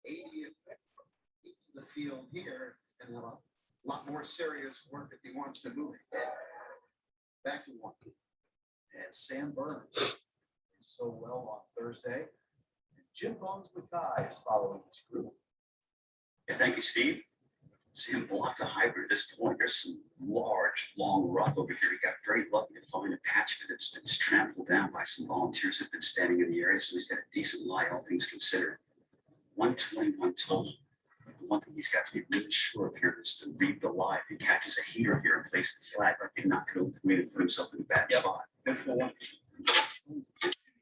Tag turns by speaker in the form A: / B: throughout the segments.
A: 80th to the field here. It's going to have a lot more serious work if he wants to move it. Back to one. And Sam Burns did so well on Thursday. And Jim Bones Mackay is following this group.
B: Yeah, thank you, Steve. Sam blocked a hybrid at this point. There's some large, long rough over here. He got very lucky to find a patch of it that's been trampled down by some volunteers who've been standing in the area, so he's got a decent lie, all things considered. 121 total. The one thing he's got to be really sure of here is to read the lie. If he catches a heater here and faces the flag, like he knock it over the way to put himself in a bad spot.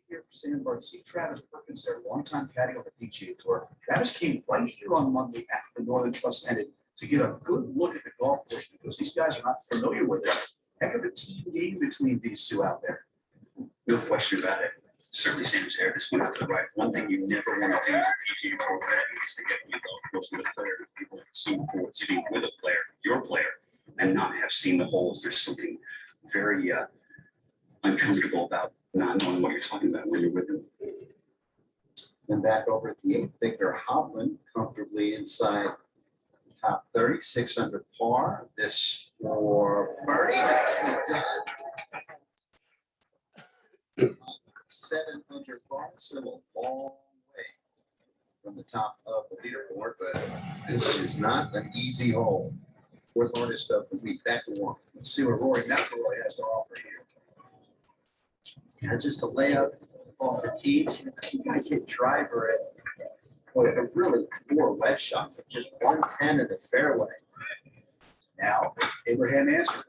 A: Here for Sam Burns. See Travis Perkins there, longtime caddy on the PGA Tour. Travis came right here on Monday after the Northern Trust ended to get a good look at the golf course because these guys are not familiar with it. Heck of a team game between these two out there.
B: No question about it. Certainly Sam's aired this one out to the right. One thing you never want to do as a PGA Tour player is to get in the golf course with a player that people have seen before. Sitting with a player, your player, and not have seen the holes. There's something very uncomfortable about not knowing what you're talking about when you're with them.
A: And back over at the 8th, Victor Hovland comfortably inside top 30, 600 par. This for birdie, nicely done. 7 under par, so a long way from the top of the leaderboard, but this is not an easy hole. 4th hardest of the week. Back to one. Let's see what Rory McIlroy has to offer here.
C: Yeah, just a layup off the tee. You guys hit driver at a really poor wedge shot of just 110 of the fairway.
A: Now, Abraham answered.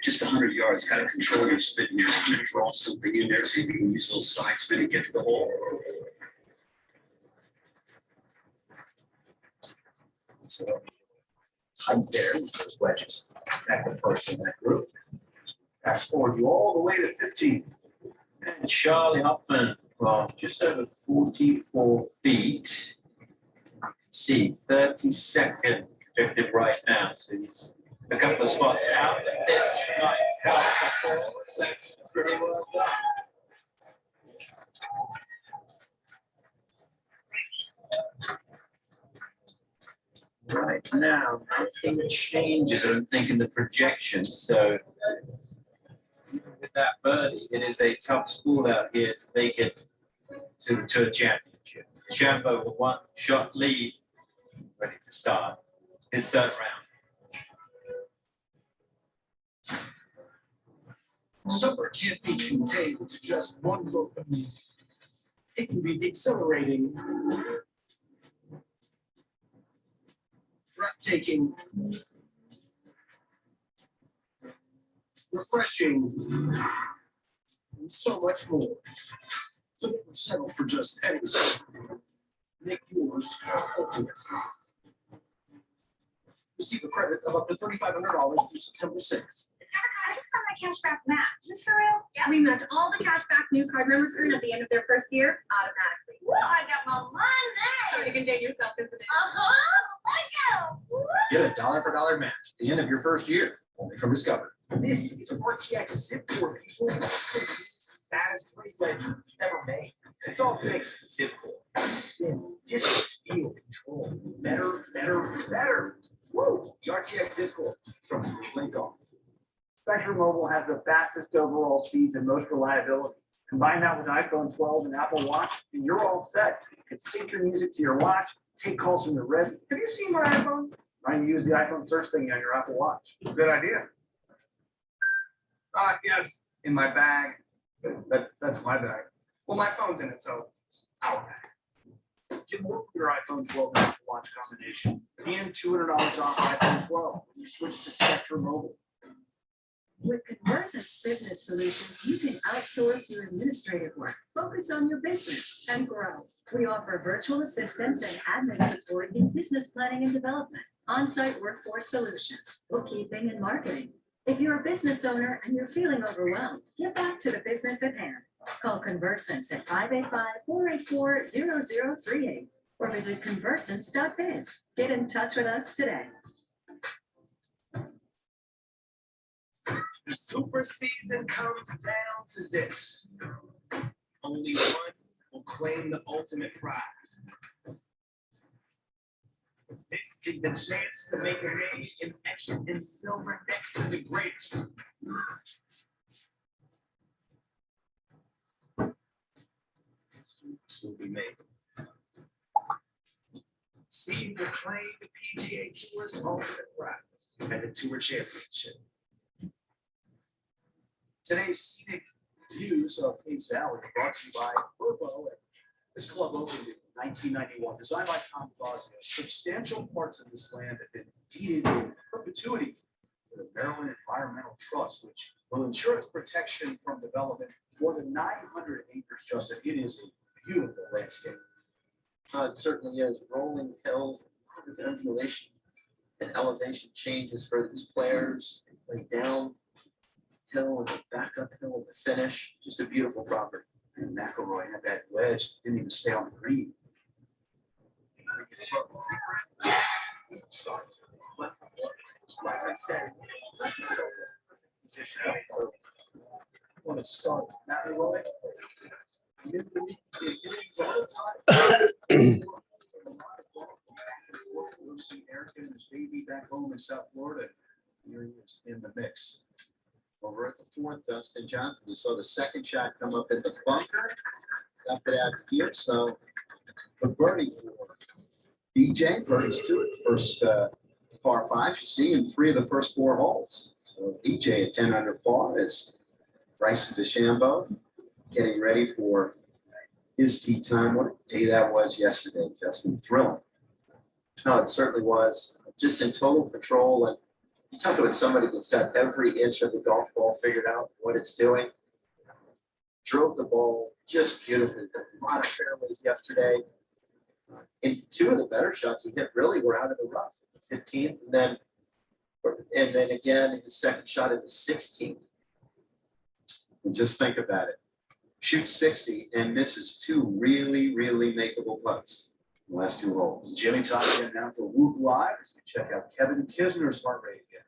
B: Just 100 yards, got to control your spin here. You're gonna draw something in there, see if you can use a little side spin and get to the hole.
A: So tight there with those wedges. Back to first in that group. Fast forward you all the way to 15.
C: And Charlie Hoffman from just over 44 feet. You can see 32nd projected right now. So he's a couple of spots out of this right now. So that's pretty well done. Right now, nothing changes, I don't think, in the projection. So even with that birdie, it is a tough school out here to make it to a championship. Shambo with 1 shot lead, ready to start his 3rd round.
D: Summer can't be contained to just one moment. It can be exhilarating, breathtaking, refreshing, and so much more. So never settle for just any. Make yours ultimate. Receive a credit of up to $3,500 through September 6th.
E: I just got my cashback match. Is this for real? Yeah, we match all the cashback new card members earn at the end of their first year automatically. Whoa, I got my money! So you can date yourself, isn't it? Let's go!
D: Get a dollar for dollar match at the end of your first year, only from Discover. This is a RTX zip core people. Baddest 3 wedge ever made. It's all fixed to zip core. Spin, distance, feel, control. Better, better, better. Woo! The RTX zip core from Link Golf.
F: Spectrum Mobile has the fastest overall speeds and most reliability. Combine that with iPhone 12 and Apple Watch, and you're all set. You can sync your music to your watch, take calls from your wrist. Have you seen my iPhone? Trying to use the iPhone search thingy on your Apple Watch. Good idea.
G: Yes, in my bag.
F: That's my bag.
G: Well, my phone's in it, so it's our bag.
F: Get more from your iPhone 12 and Apple Watch combination. And $200 off iPhone 12 when you switch to Spectrum Mobile.
H: With Conversant's business solutions, you can outsource your administrative work, focus on your business, and grow. We offer virtual assistants and admin support in business planning and development, on-site workforce solutions, bookkeeping, and marketing. If you're a business owner and you're feeling overwhelmed, get back to the business at hand. Call Conversants at 585-484-0038 or visit conversants.biz. Get in touch with us today.
D: The super season comes down to this. Only one will claim the ultimate prize. This is the chance to make a name in action in silver next to the greatest. History will be made. See the playing the PGA Tour's ultimate practice at the Tour Championship.
A: Today's scenic views of Hayes Valley are brought to you by Verbo. This club opened in 1991, designed by Tom Fazio. Substantial parts of this land have been deeded in perpetuity to the Maryland Environmental Trust, which will ensure its protection from development. More than 900 acres, Justin. It is a beautiful landscape.
C: It certainly is. Rolling hills, undulation and elevation changes for these players. Like down hill and then back uphill at the finish. Just a beautiful property.
A: And McElroy had that wedge, didn't even stay on the green. Like I said, position. Want to start McElroy? We'll see Eric and his baby back home in South Florida. Here he is in the mix. Over at the fourth, Dustin Johnson. You saw the second shot come up in the bunker. Got it out here. So the birdie for DJ, birdie's to it. First par five, you see, in 3 of the first 4 holes. So DJ at 10 under par is Bryson DeChambeau getting ready for his tee time. What a day that was yesterday, Justin. Thrilling.
C: No, it certainly was. Just in total control. And you talk about somebody that's got every inch of the golf ball figured out, what it's doing. Drove the ball just beautifully. A lot of fairways yesterday. And 2 of the better shots he hit really were out of the rough. The 15th, and then again his second shot at the 16th.
A: And just think about it. Shoots 60 and misses 2 really, really makeable putts in the last 2 holes. Jimmy Todd again now for Whoop Live as we check out Kevin Kisner's heart rate again.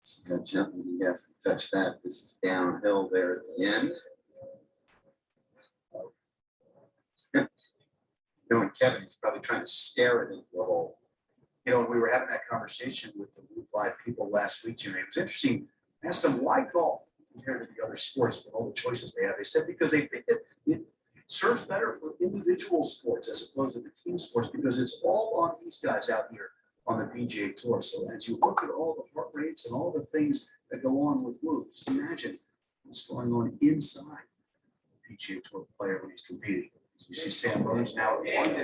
A: See how gently he has to touch that. This is downhill there at the end. Knowing Kevin, he's probably trying to stare it into the hole. You know, when we were having that conversation with the live people last week, Jimmy, it was interesting. I asked them why golf compared to the other sports with all the choices they have. They said because they think that it serves better for individual sports as opposed to the team sports because it's all on these guys out here on the PGA Tour. So as you look at all the heart rates and all the things that go on with Woo, just imagine what's going on inside the PGA Tour player when he's competing. You see Sam Burns now at 1.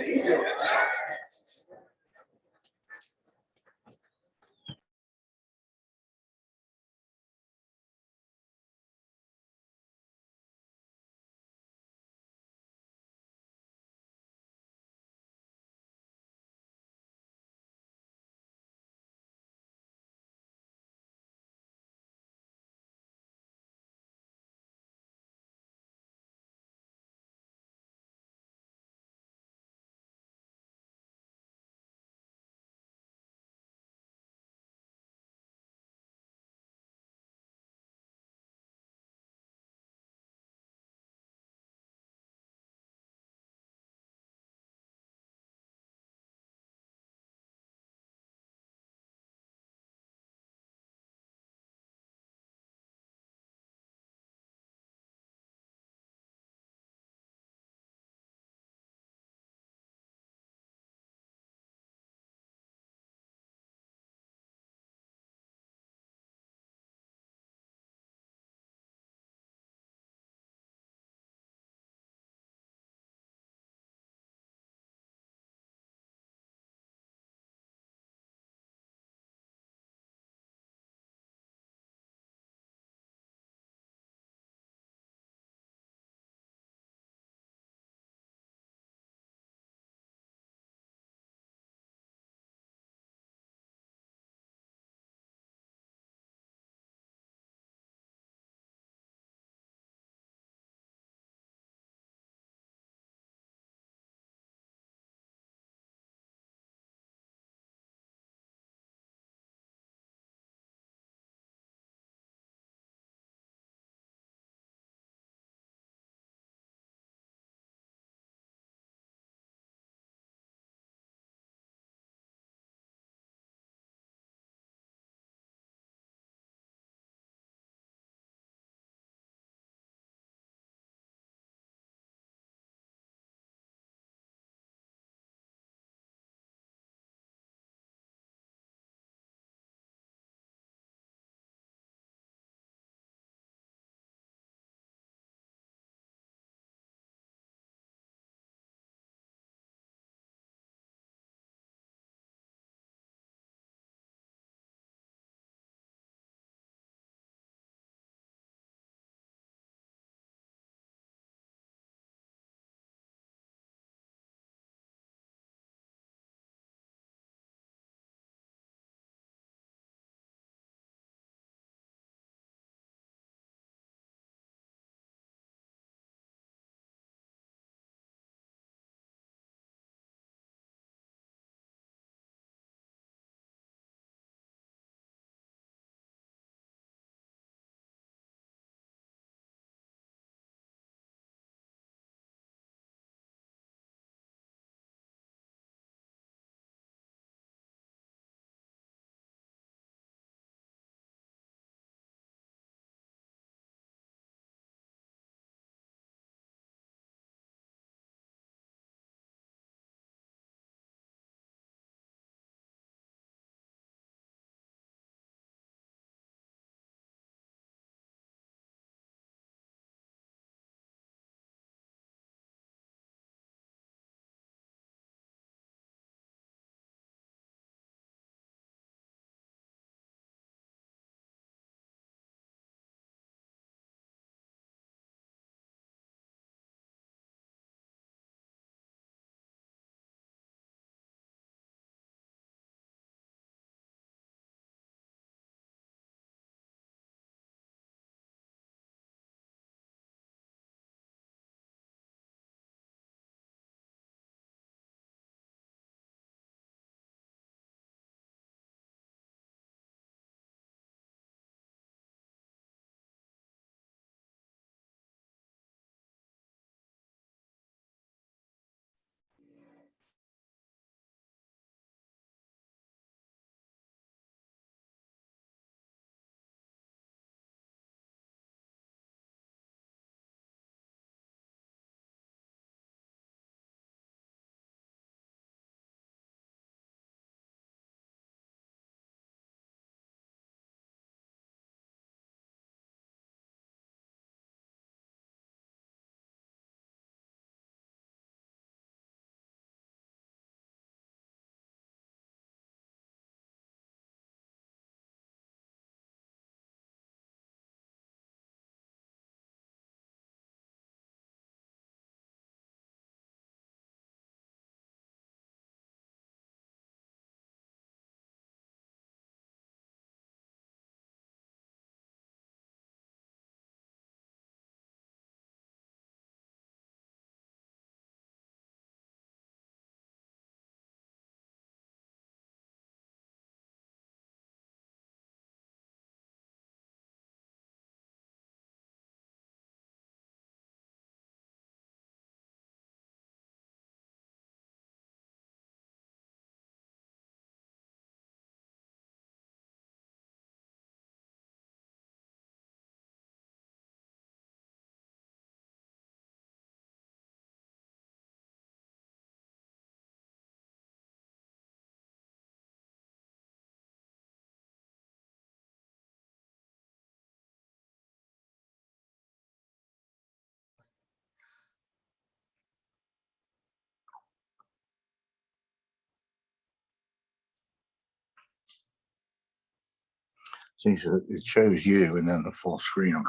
I: See, so it shows you and then the full screen.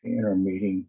I: See, in our meeting.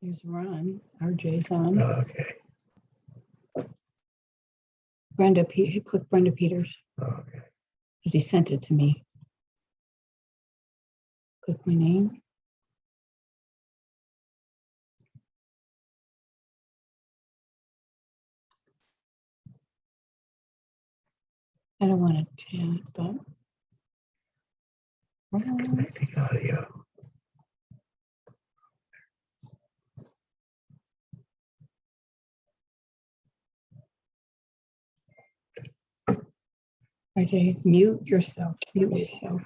J: Here's Ron, RJ's on.
I: Okay.
J: Click Brenda Peters,
I: Okay.
J: because he sent it to me. Click my name. I don't want to chat, but.
I: Connecting audio.
J: RJ, mute yourself. Mute yourself.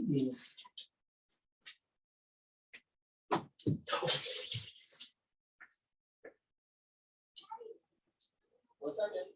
D: What's that, man?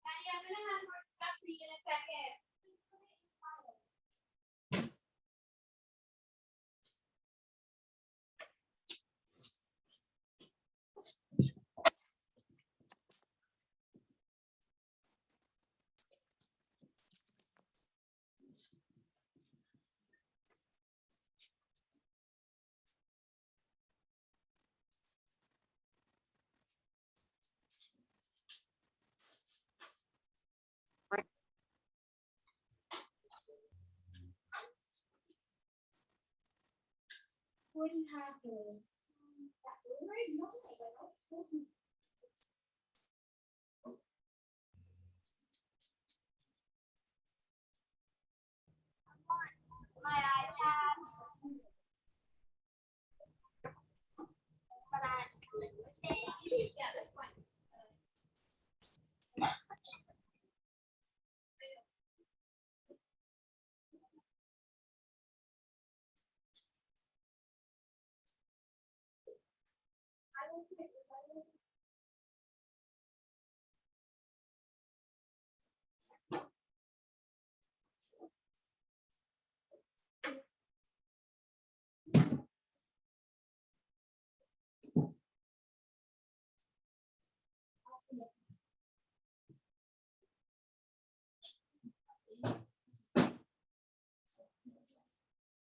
E: Maddie, I'm gonna have more stuff for you in a second. What do you have here? That blue rig? No, I don't. My iPad. Yeah, that's fine. I will take it.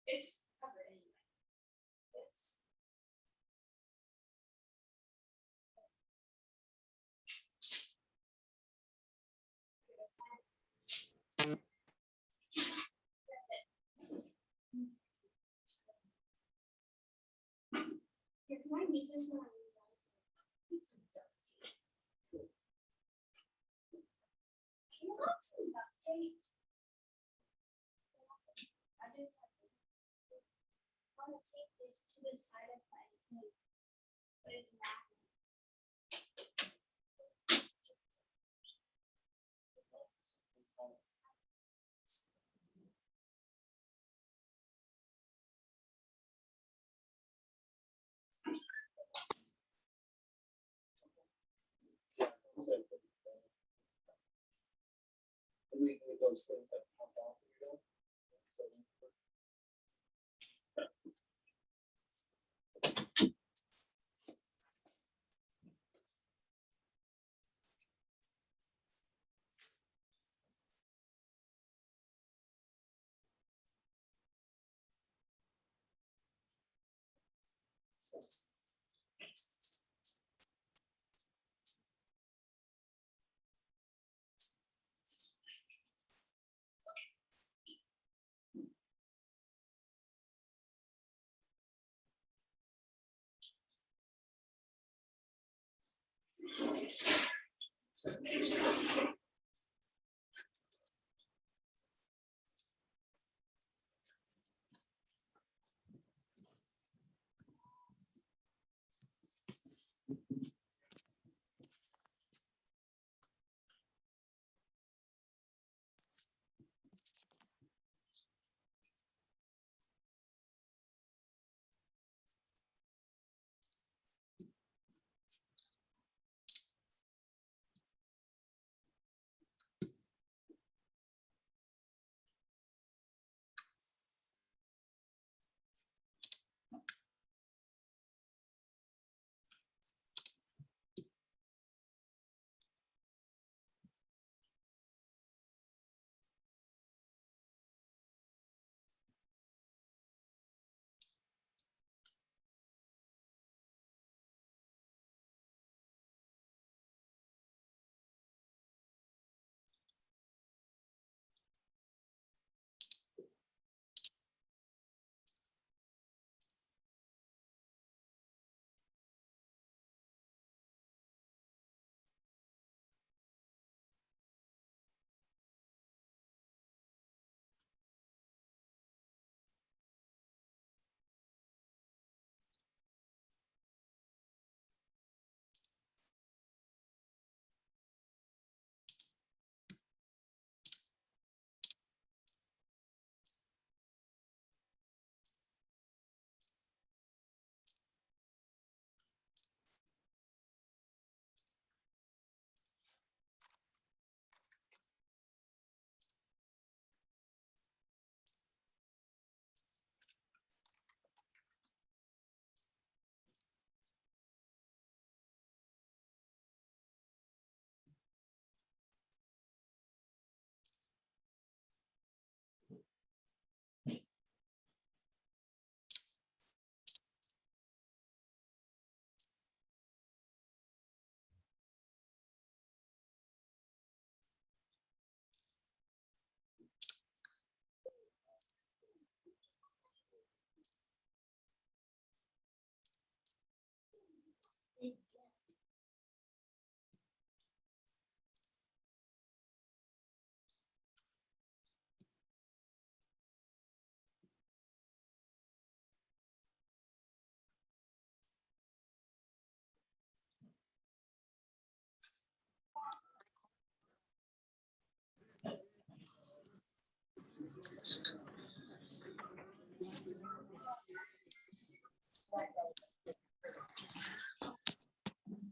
E: It's covered anyway. It's. That's it. Here, can I use this one? It's some duct tape. Can you want some duct tape? I just want to take this to the side of my knee, but it's not.
D: Those things that pop off, you know?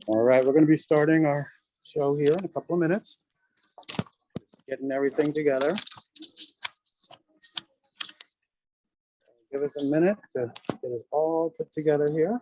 K: All right, we're going to be starting our show here in a couple of minutes. Getting everything together. Give us a minute to get it all put together here.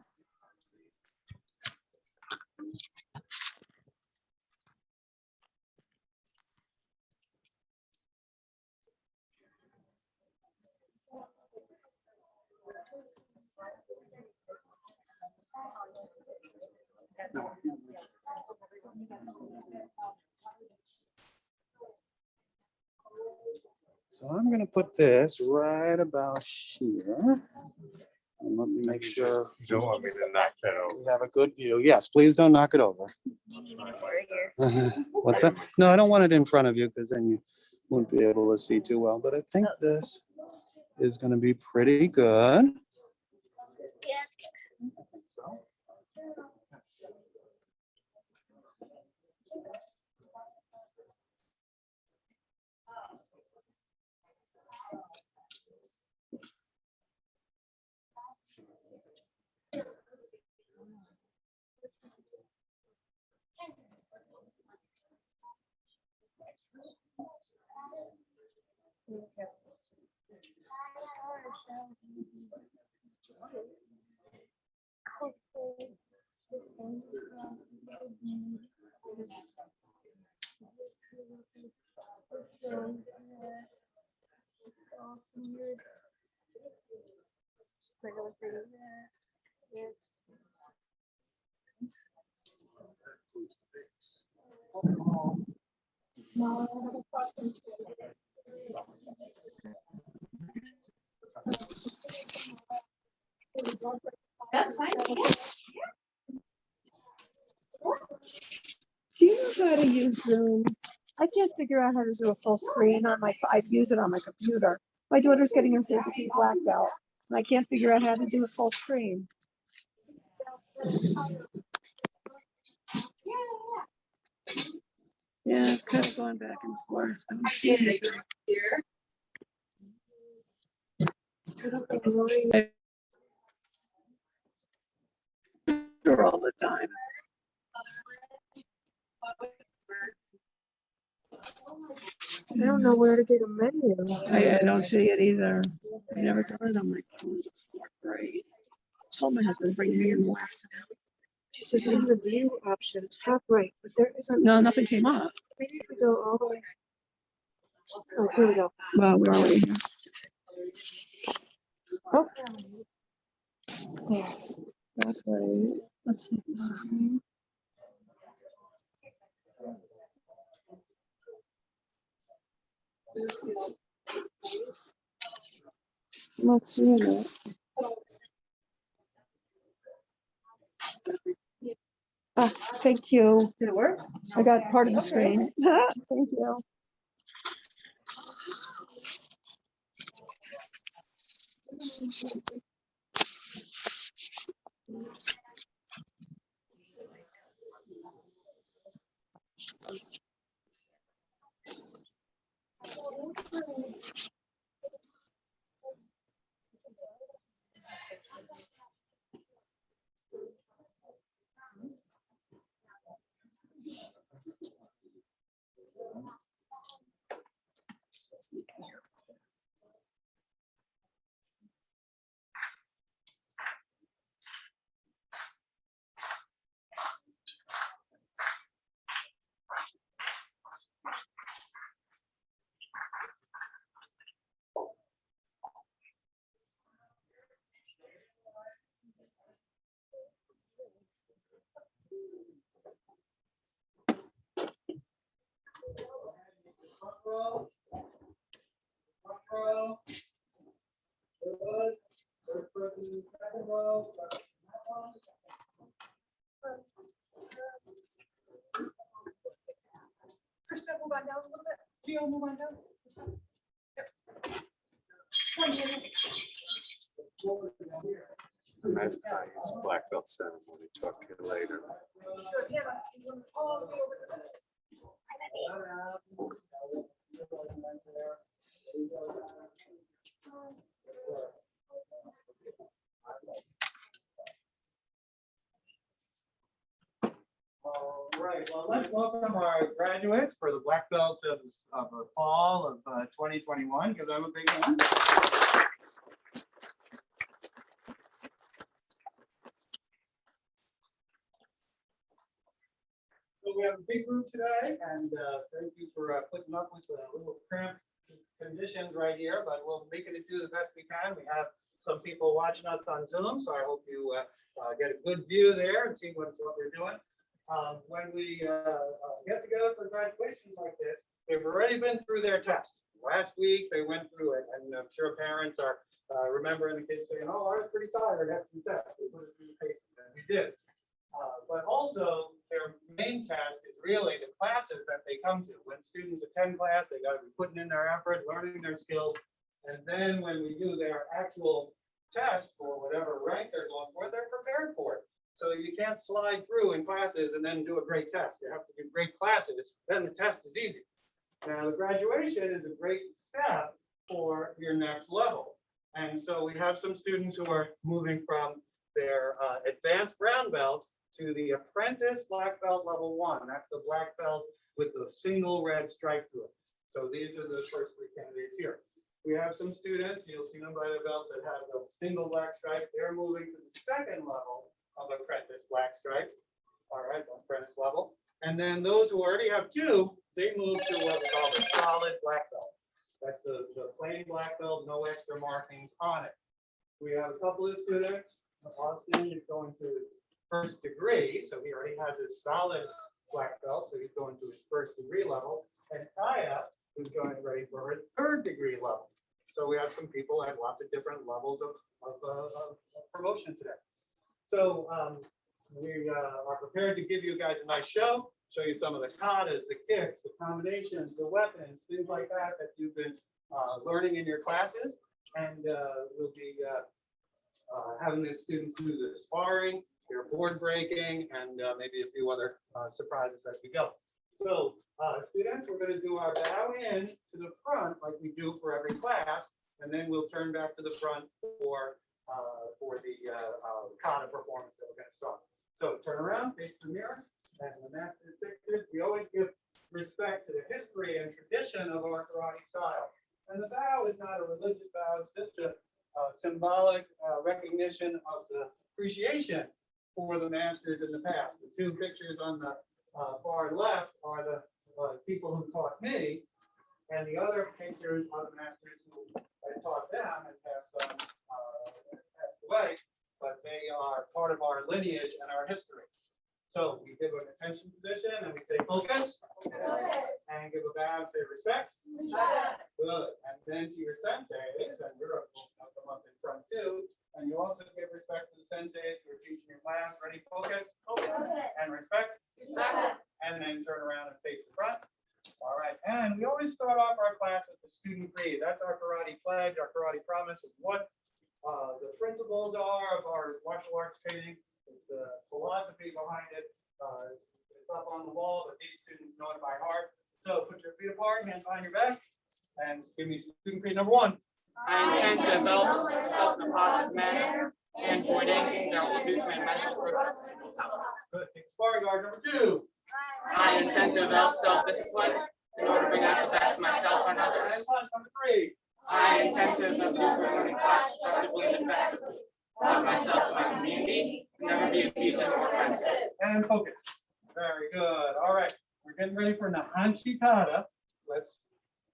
K: So I'm going to put this right about here. And let me make sure
G: You don't want me to knock that over.
K: we have a good view. Yes, please don't knock it over. What's that? No, I don't want it in front of you because then you won't be able to see too well. But I think this is going to be pretty good.
J: That's fine. Do you know how to use Zoom? I can't figure out how to do a full screen on my, I use it on my computer. My daughter's getting her certificate black belt, and I can't figure out how to do a full screen. Yeah, it's kind of going back and forth. Let me see here. All the time.
L: I don't know where to get a menu.
J: I don't see it either. I've never done it on my phone before. Great. I told my husband to bring me in the laptop. She says,
L: In the view option, top right, but there isn't.
J: no, nothing came up.
L: We need to go all the way. Oh, here we go.
J: Well, we're already here.
L: Oh.
J: Yeah. That's right. Let's see this is me. Let's see it. Thank you.
L: Did it work?
J: I got part of the screen. Thank you.
E: Krishna, move on down a little bit. Gio, move on down.
K: Black belt ceremony. Talk to you later.
G: All right, well, let's welcome our graduates for the black belt of the fall of 2021. Give them a big hand. So we have a big group today, and thank you for putting up with the little cramped conditions right here, but we'll make it do the best we can. We have some people watching us on Zoom, so I hope you get a good view there and see what we're doing. When we get together for graduations like this, they've already been through their test. Last week, they went through it, and I'm sure parents are remembering the kids saying, oh, I was pretty tired after the test. They put us through the paces, and we did. But also, their main task is really the classes that they come to. When students attend class, they got to be putting in their effort, learning their skills. And then when we do their actual test for whatever rank they're going for, they're prepared for it. So you can't slide through in classes and then do a great test. You have to do great classes, then the test is easy. Now, the graduation is a great step for your next level. And so we have some students who are moving from their advanced brown belt to the apprentice black belt level 1. That's the black belt with the single red stripe through it. So these are the first three candidates here. We have some students, you'll see them by the belts that have the single black stripe. They're moving to the second level of apprentice black stripe. All right, apprentice level. And then those who already have two, they move to what we call the solid black belt. That's the plain black belt, no extra markings on it. We have a couple of students. Austin is going to his first degree, so he already has his solid black belt, so he's going to his first degree level, and Kaya, who's going ready for her third degree level. So we have some people at lots of different levels of promotion today. So we are prepared to give you guys a nice show you some of the katas, the kicks, the combinations, the weapons, things like that that you've been learning in your classes. And we'll be having the students do the sparring, your board breaking, and maybe a few other surprises as we go. So students, we're going to do our bow in to the front like we do for every class, and then we'll turn back to the front for the kata performance that we're going to start. So turn around, face the mirror, and the master pictures. We always give respect to the history and tradition of our karate style. And the bow is not a religious bow, it's just a symbolic recognition of the appreciation for the masters in the past. The two pictures on the far left are the people who taught me, and the other pictures are the masters who I taught them and passed away, but they are part of our lineage and our history. So we give an attention position and we say focus, and give a bow and say respect. Good. And then to your senseis, and you're come up in front too, and you also give respect to the senseis who are teaching your class. Ready, focus, and respect. And then turn around and face the front. All right, and we always start off our class with the student creed. That's our karate pledge, our karate promise of what the principles are of our martial arts training. It's the philosophy behind it. It's up on the wall, but these students know it by heart. So put your feet apart, hands behind your back, and give me student creed number 1.
M: I intend to develop a self-deposit manner and avoid anything that will reduce my mental productivity.
G: Good. Take sparring guard number 2.
M: I intend to develop self-discipline in order to bring out the best of myself and
G: And
M: others.
G: punch number 3.
M: I intend to use my learning class effectively and effectively, protect myself and my community, and never be abusive or offensive.
G: And focus. Very good. All right. We're getting ready for Nahanchi Kata. Let's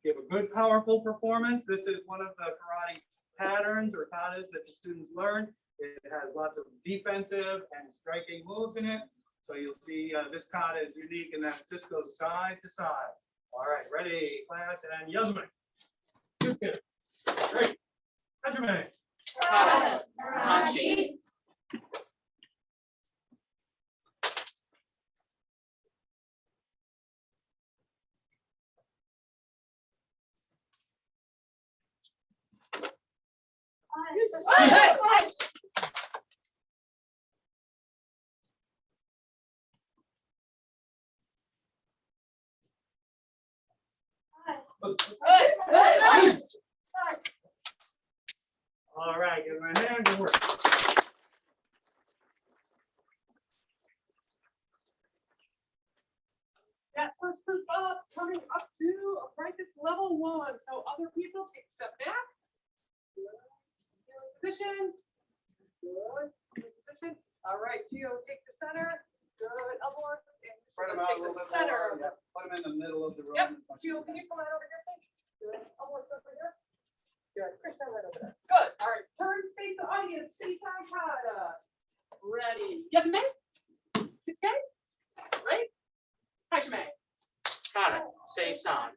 G: give a good, powerful performance. This is one of the karate patterns or katas that the students learn. It has lots of defensive and striking moves in it. So you'll see this kata is unique in that it just goes side to side. All right. Ready, class, and Yasumi. Good. Great. Hajime.
M: Kata, Hanshi.
G: All right, give him a hand. Good work.
N: That first group up, coming up to Apprentice level 1. So other people take a step back. Position. Good. Position. All right, Gio, take the center. Good. Elbow.
G: Spread them
N: Let's
G: out a
N: take the
G: little bit
N: center.
G: more. Yeah, put them in the middle of the room.
N: Yep. Gio, can you come right over here, please? Good. Elbow over here. Good. Krishna, right over there. Good. All right. Turn, face the audience. Seaside Kata. Ready. Yes, ma'am. It's okay. Right. Hajime.
M: Kata, say son.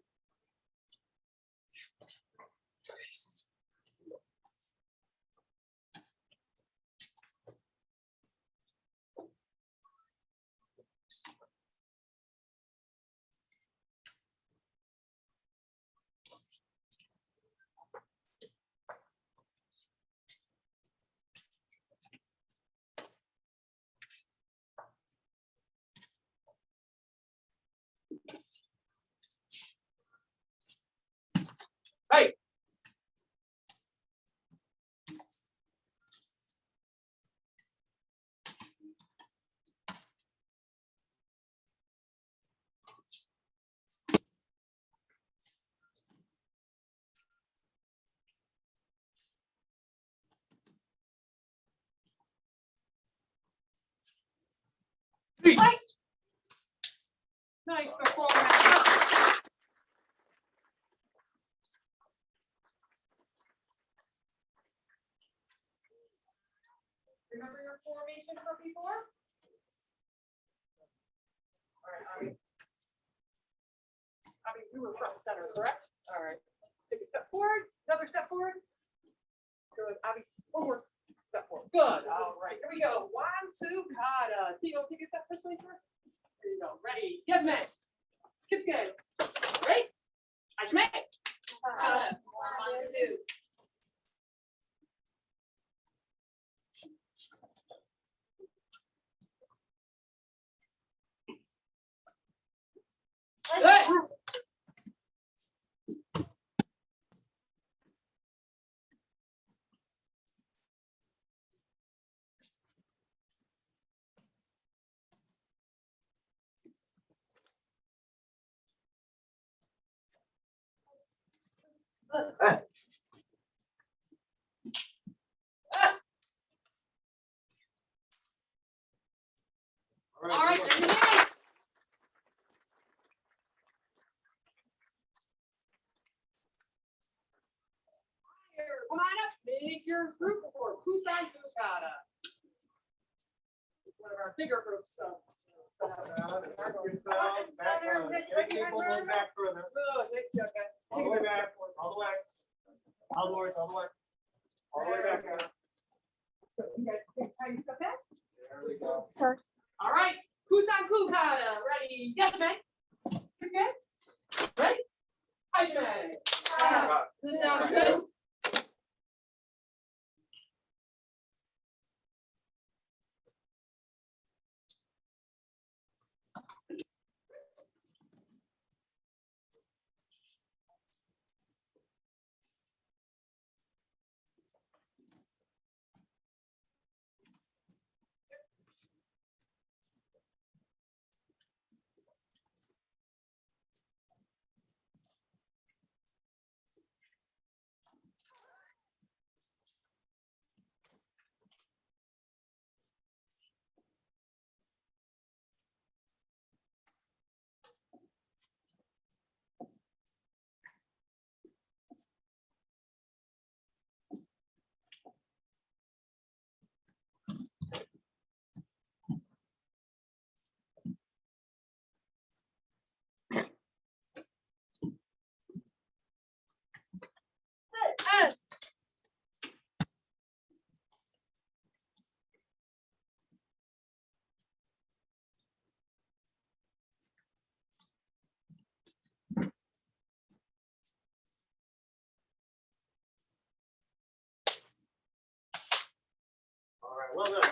M: Hey.
N: Nice performance. Remember your formation from before? All right, I mean, we were front and center, correct? All right. Take a step forward, another step forward. Good, Abby, one more step forward. Good, all right, here we go. 1, 2, kata. Theo, take a step this way, sir. Here you go, ready? Yes, ma'am. Kids game. Ready? As you may. Kata. 1, 2. Good. All right, there you go. Come on up, make your group for Kusan Kukata. One of our bigger groups, so.
G: Back further. Take your elbows back further.
N: Good, nice job, guys.
G: All the way back, all the way. All the way, all the way. All the way back.
N: So you guys take time to step back.
G: There we go.
J: Sir.
N: All right, Kusan Kukata, ready? Yes, ma'am. Kids game? Ready? Hajime. Kusan Kukata.
G: All right, well done.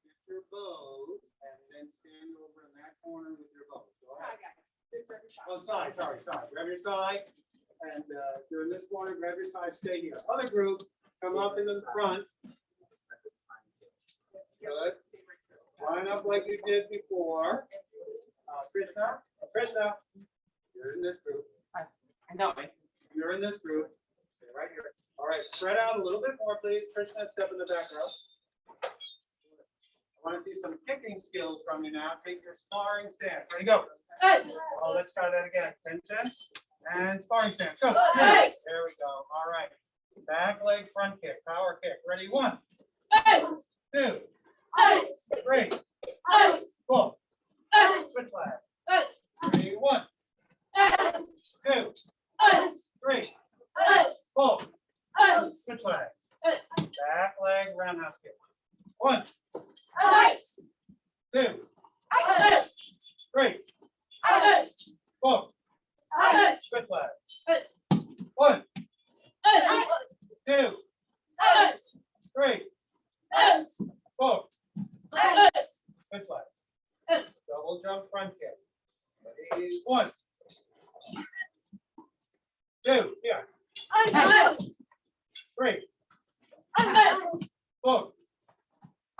G: Get your bows and then stand over in that corner with your bows. Go ahead.
N: Side, guys. Big grab your side.
G: Oh, side, sorry. Grab your side. And you're in this corner, grab your side, stay here. Other group, come up into the front. Good. Line up like you did before. Krishna, you're in this group.
N: I know, right?
G: You're in this group. Stay right here. All right, spread out a little bit more, please. Krishna, step in the back row. I want to see some kicking skills from you now. Take your sparring stance. Ready, go.
N: Yes.
G: Oh, let's try that again. Tension and sparring stance. Go.
N: Yes.
G: There we go. All right. Back leg front kick. Power kick. Ready? 1,
N: Yes.
G: 2,
N: Yes.
G: 3,
N: Yes.
G: 4.
N: Yes.
G: Switch leg.
N: Yes.
G: Ready? 1,
N: Yes.
G: 2,
N: Yes.
G: 3,
N: Yes.
G: 4.
N: Yes.
G: Switch leg.
N: Yes.
G: Back leg roundhouse kick. 1,
N: Yes.
G: 2,
N: Yes.
G: 3,
N: Yes.
G: 4.
N: Yes.
G: Switch leg.
N: Yes.
G: 1,
N: Yes.
G: 2,
N: Yes.
G: 3,
N: Yes.
G: 4.
N: Yes.
G: Switch leg.
N: Yes.
G: Double jump front kick. Ready? 1, 2, here.
N: Yes.
G: 3,
N: Yes.
G: 4.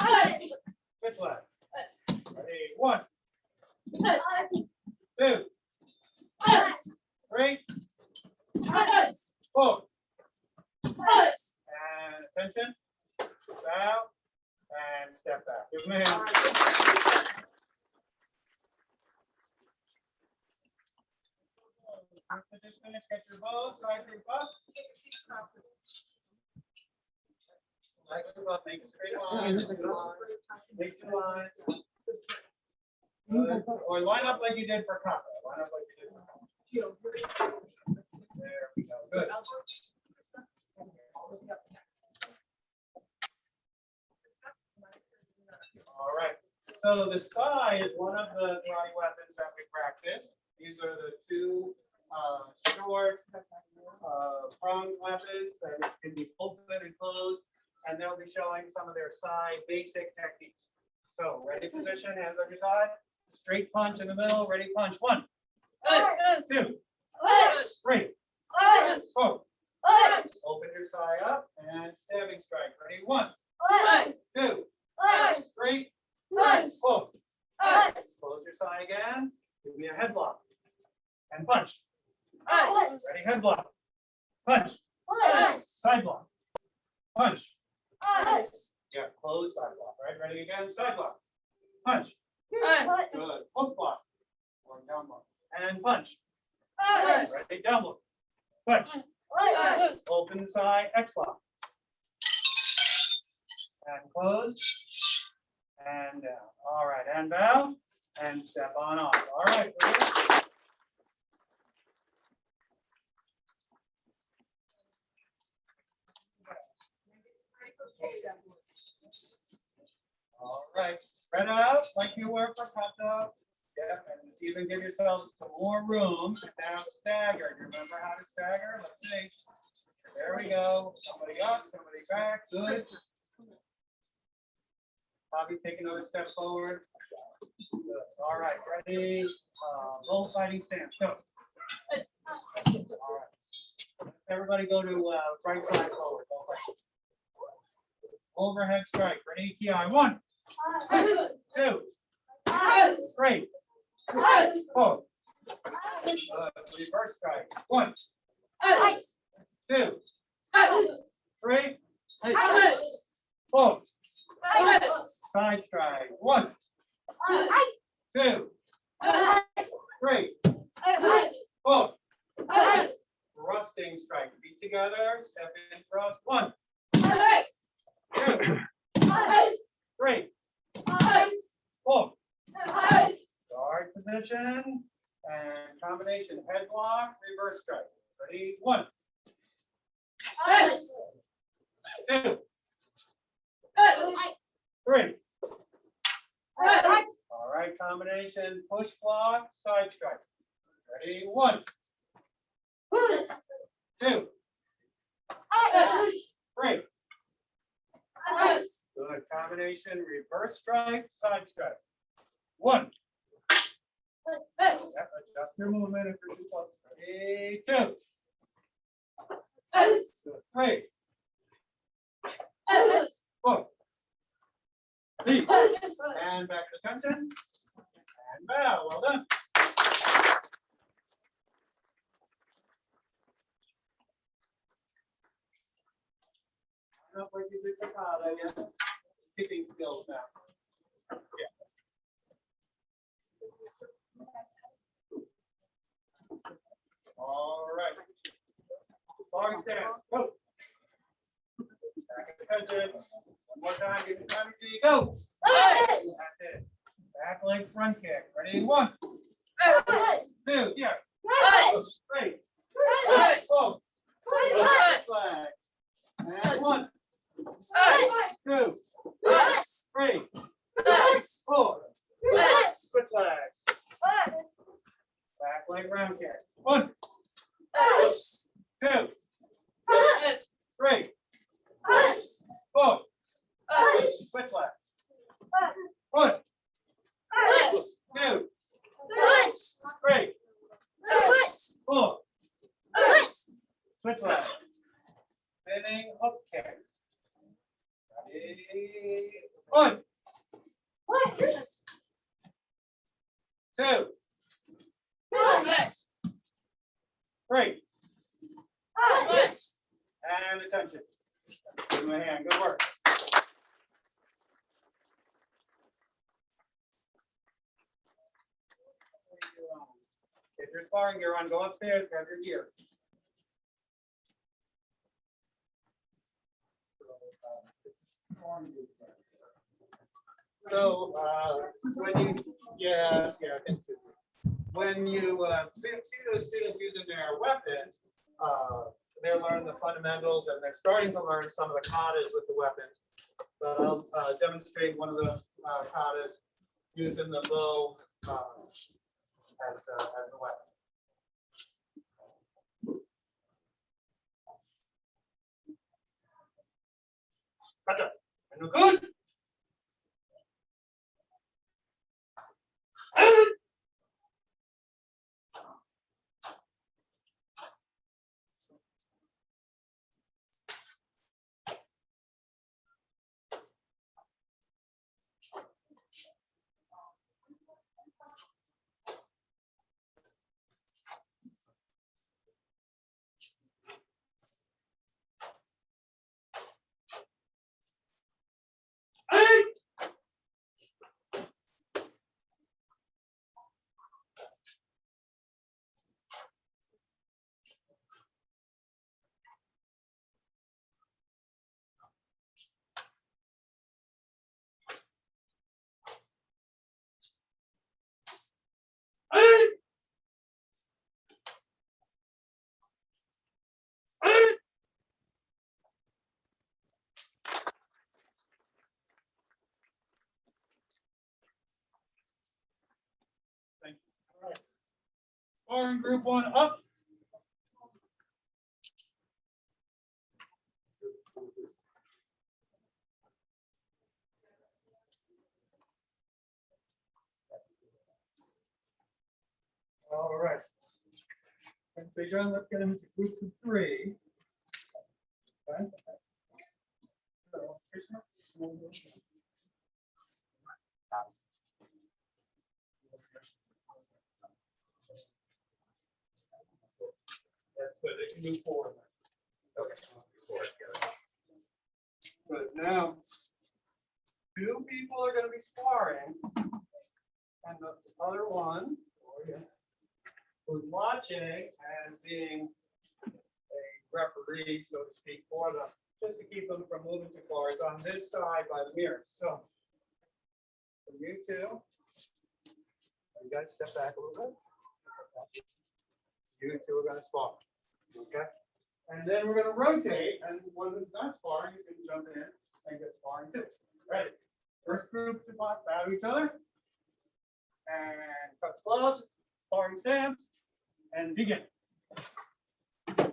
N: Yes.
G: Switch leg.
N: Yes.
G: Ready? 1,
N: Yes.
G: 2,
N: Yes.
G: 3,
N: Yes.
G: 4.
N: Yes.
G: And attention. Bow and step back. Give me a hand. So just finish, get your bow, side group up. Legs up, make a straight line. Make two lines. Good. Or line up like you did for kata. Line up like you did for kata. There we go. Good. All right. So the sai is one of the karate weapons that we practice. These are the two short pronged weapons that can be open and closed, and they'll be showing some of their sai basic techniques. So ready position, hands on your side, straight punch in the middle, ready punch. 1, 2, 3, 4. Open your sai up and stabbing strike. Ready? 1, 2, 3, 4. Close your sai again. Give me a head block and punch. Ready? Head block. Punch. Side block. Punch. Yeah, close side block. Right? Ready again? Side block. Punch. Good. Hook block. Or down block. And punch. Ready? Down block. Punch. Open side. X block. And close. And down. All right. And bow. And step on off. All right. All right, spread out like you were for kata. Yep, and even give yourselves some more room to now stagger. You remember how to stagger? Let's see. There we go. Somebody up, somebody back. Good. Bobby, take another step forward. Good. All right, ready? Bull fighting stance. Go. All right. Everybody go to right side forward. Overhead strike. Ready? Ki. 1, 2, 3, 4. Reverse strike. 1, 2, 3, 4. Side strike. 1, 2, 3, 4. Thrusting strike. Feet together. Step in thrust. 1, 2, 3, 4. Guard position and combination head block, reverse strike. Ready? 1, 2, 3. All right, combination push block, side strike. Ready? 1, 2, 3. Good combination, reverse strike, side strike. 1. Yep, adjust your movement if you're too close. Ready? 2. 3. 4. And back to attention. And bow. Well done. Not like you did for kata yet. Kicking skills now. Yeah. All right. Starting stance. Go. Back at attention. One more time. Give it time. Here you go. That's it. Back leg front kick. Ready? 1, 2. Yeah. 3. 4. Flag. And 1, 2, 3, 4. Switch legs. Back leg round kick. 1, 2, 3, 4. Switch legs. 1, 2, 3, 4. Switch legs. Spinning hook kick. Ready? 1, 2, 3. And attention. Give him a hand. Good work. If you're sparring gear on, go upstairs, grab your gear. So, when you, yeah, I think so. When you see those students using their weapons, they're learning the fundamentals and they're starting to learn some of the katas with the weapons. But I'll demonstrate one of the katas using the bow as a weapon. Kata, and good. Thank you. All right. Sparring group one up. All right. And so John, let's get into group of three. Okay. So, that's good. They can move forward. Okay. Good. Now, two people are going to be sparring, and the other one who's watching as being a referee, so to speak, for them, just to keep them from moving too far, is on this side by the mirror. So, for you two, you guys step back a little bit. You two are going to spar. Okay. And then we're going to rotate, and one who's not sparring, you can jump in and get sparring too. Ready? First group to bow to each other. And touch gloves, sparring stance, and begin. So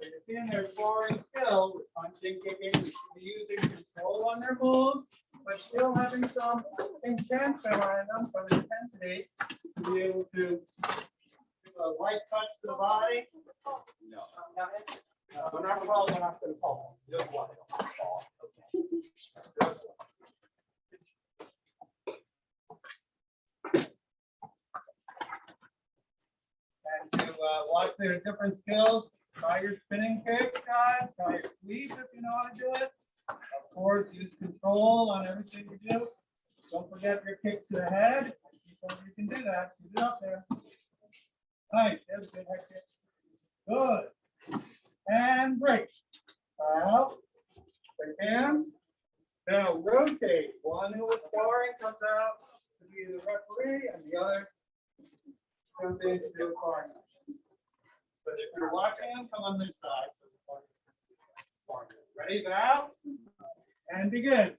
G: you're seeing their sparring skill with punching, kicking, using control on their moves, but still having some intent behind them, some intensity to be able to do a light touch to the body. No. We're not calling enough to the pole. Just one. And to watch their different skills, try your spinning kick, guys. Try your sweep if you know how to do it. Of course, use control on everything you do. Don't forget your kicks to the head. You can do that. Keep it up there. Nice. There's a good head kick. Good. And break. Out. Shake hands. Now rotate. One who was sparring comes out to be the referee, and the other comes in to do sparring. But if you're watching, come on this side. So the parties can see. Ready? Bow. And begin.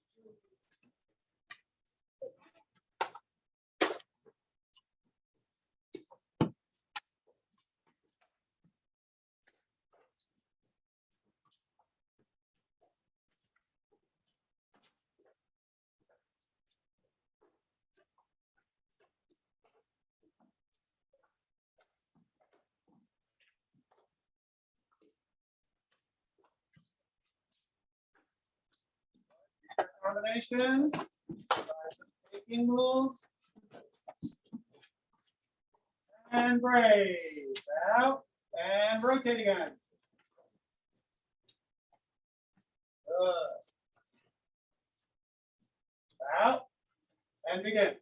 G: Combinations, taking moves, and break. Out and rotate again. Good. Out and begin.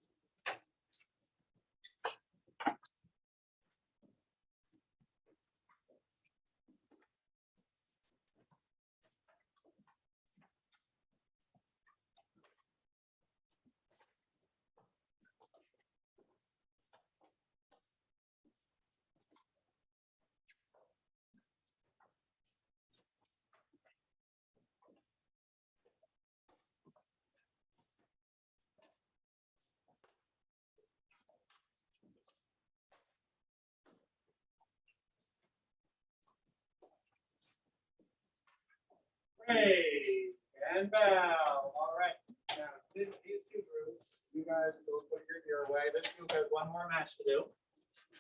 G: Hey, and bow. All right. Now, these two groups, you guys go put your gear away. This group has one more match to do.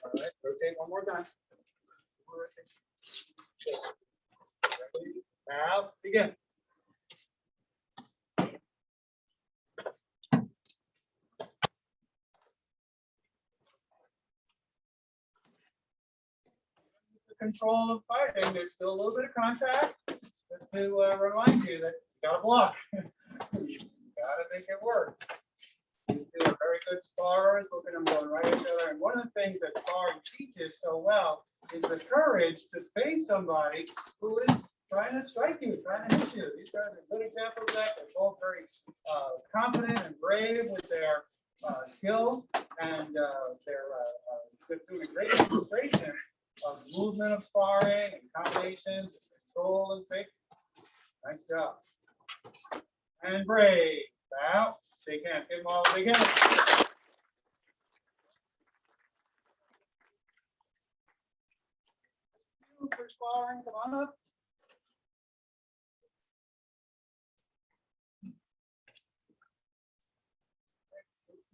G: All right, rotate one more time. Ready? Now, begin. Control of fighting, there's still a little bit of contact. Just to remind you that you gotta block. You gotta make it work. You two are very good sparrers, look at them going right at each other. And one of the things that sparring teaches so well is the courage to face somebody who is trying to strike you, trying to hit you. These guys are good examples of that. They're both very confident and brave with their skills, and they're doing a great demonstration of movement of sparring and combinations, control and safety. Nice job. And brave. Bow. Shake hands. Give them all a big hand. For sparring. Come on up.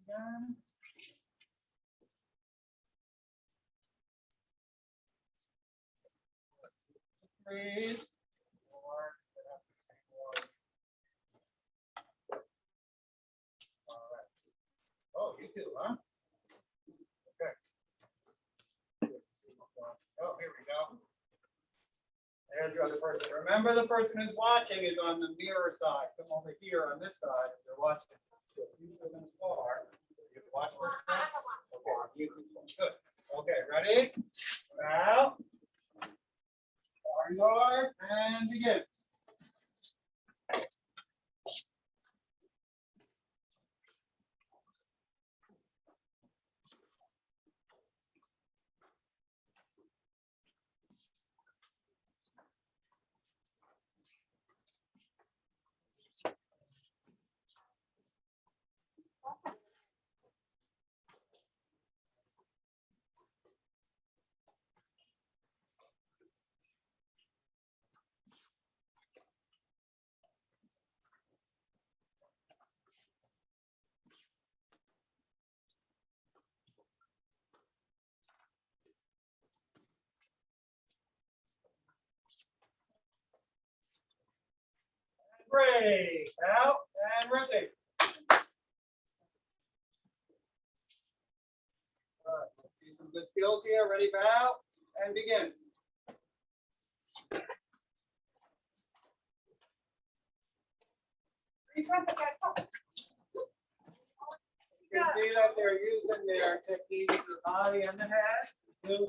G: Again. Breathe. More. All right. Oh, you too, huh? Okay. Oh, here we go. There's your other person. Remember, the person who's watching is on the mirror side. Come over here on this side if you're watching. So if you go in far, you can watch this. Okay, good. Okay, ready? Now. Guard and begin. Break out and rotate. Let's see some good skills here. Ready, bow and begin. You can see that they're using their techniques for the body and the head to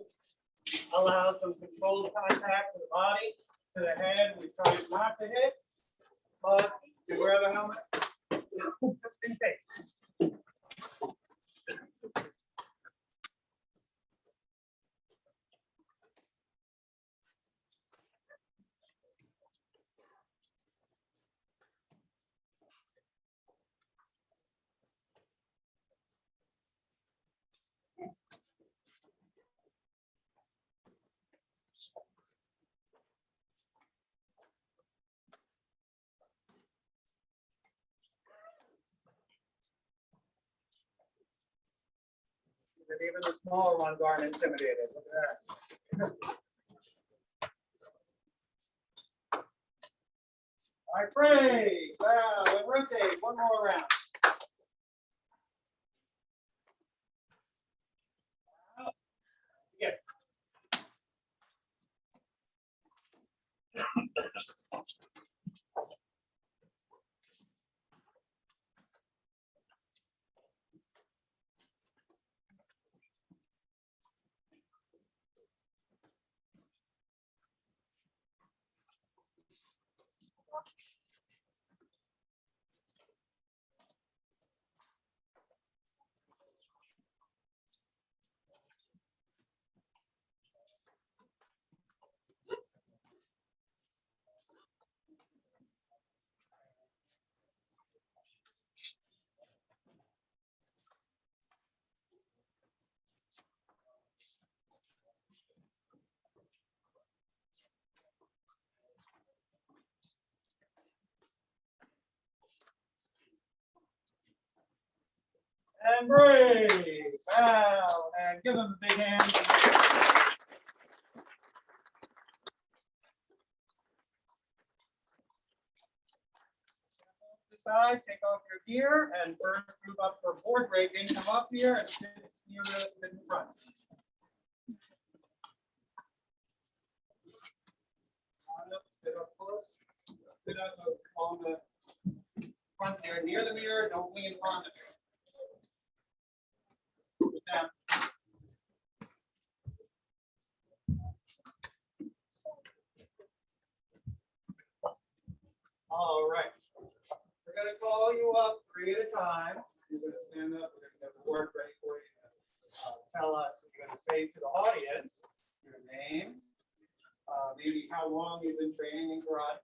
G: allow some controlled contact to the body, to the head. We try not to hit, but you wear the helmet just in case. Even the smaller ones aren't intimidated. Look at that. I pray. Wow, and rotate. One more round. Get. And breathe. Bow. And give them a big hand. Side, take off your gear, and first move up for board breaking. Come up here and sit near the in front. Sit up close. Sit up on the front there, near the mirror. Don't lean on the mirror. Down. All right. We're going to call you up 3 at a time. You're going to stand up. We're going to have a word ready for you. Tell us, you're going to say to the audience your name, maybe how long you've been training in karate.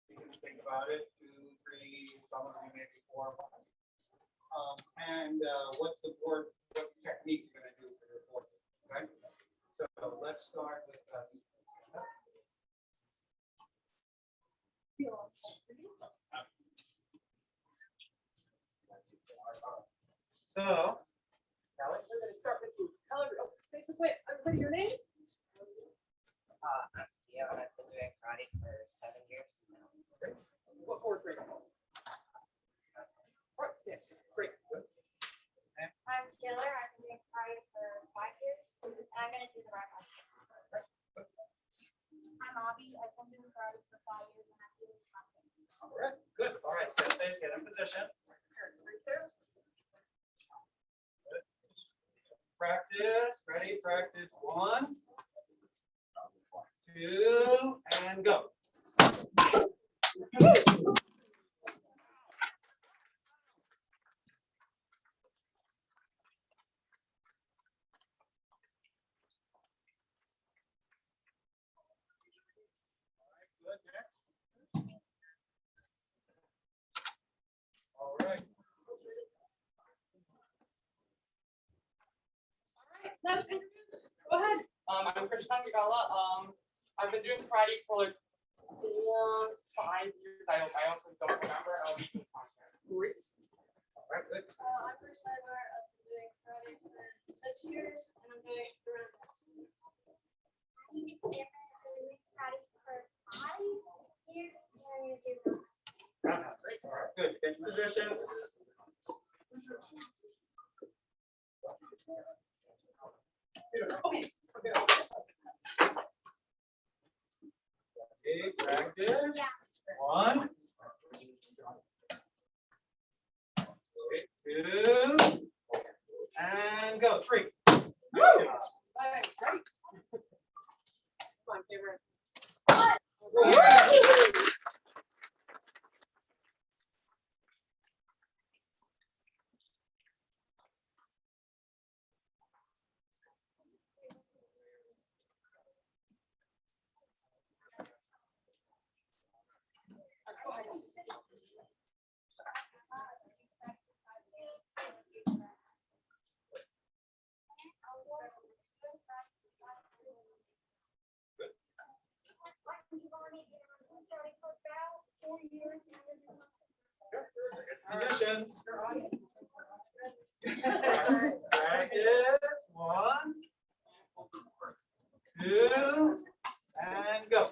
G: You can think about it, 2, 3, some of you maybe 4 or 5. And what's the board, what technique you're going to do for your board. Okay? So let's start with so,
N: Alex, we're going to start with you. Tell everybody your name.
O: Yeah, I've been doing karate for 7 years now.
N: What board grade? Art stick. Great.
E: I'm Taylor. I've been doing karate for 5 years, and I'm going to do the right one. I'm Abby. I've been doing karate for 5 years, and I'm doing something.
G: all right, good. All right, sensei, get in position. Practice, ready, practice. 1, 2, and go. Good, next. All right.
N: Let's introduce. Go ahead.
M: I'm Krishna Kigala. I've been doing karate for like 4 or 5 years. I also don't remember. I'll be doing contact.
N: Great.
G: All right, good.
E: I'm Krishna. I've been doing karate for 6 years, and I'm doing the right one. I'm Stanley. I've been doing karate for 5 years, and I'm going to do the
G: Roundhouse. All right, good. Get in position.
N: Okay.
G: Okay, practice. 1, 2, and go. 3. Nice job.
N: Right. Great. My favorite.
G: Position. Practice. 1, 2, and go.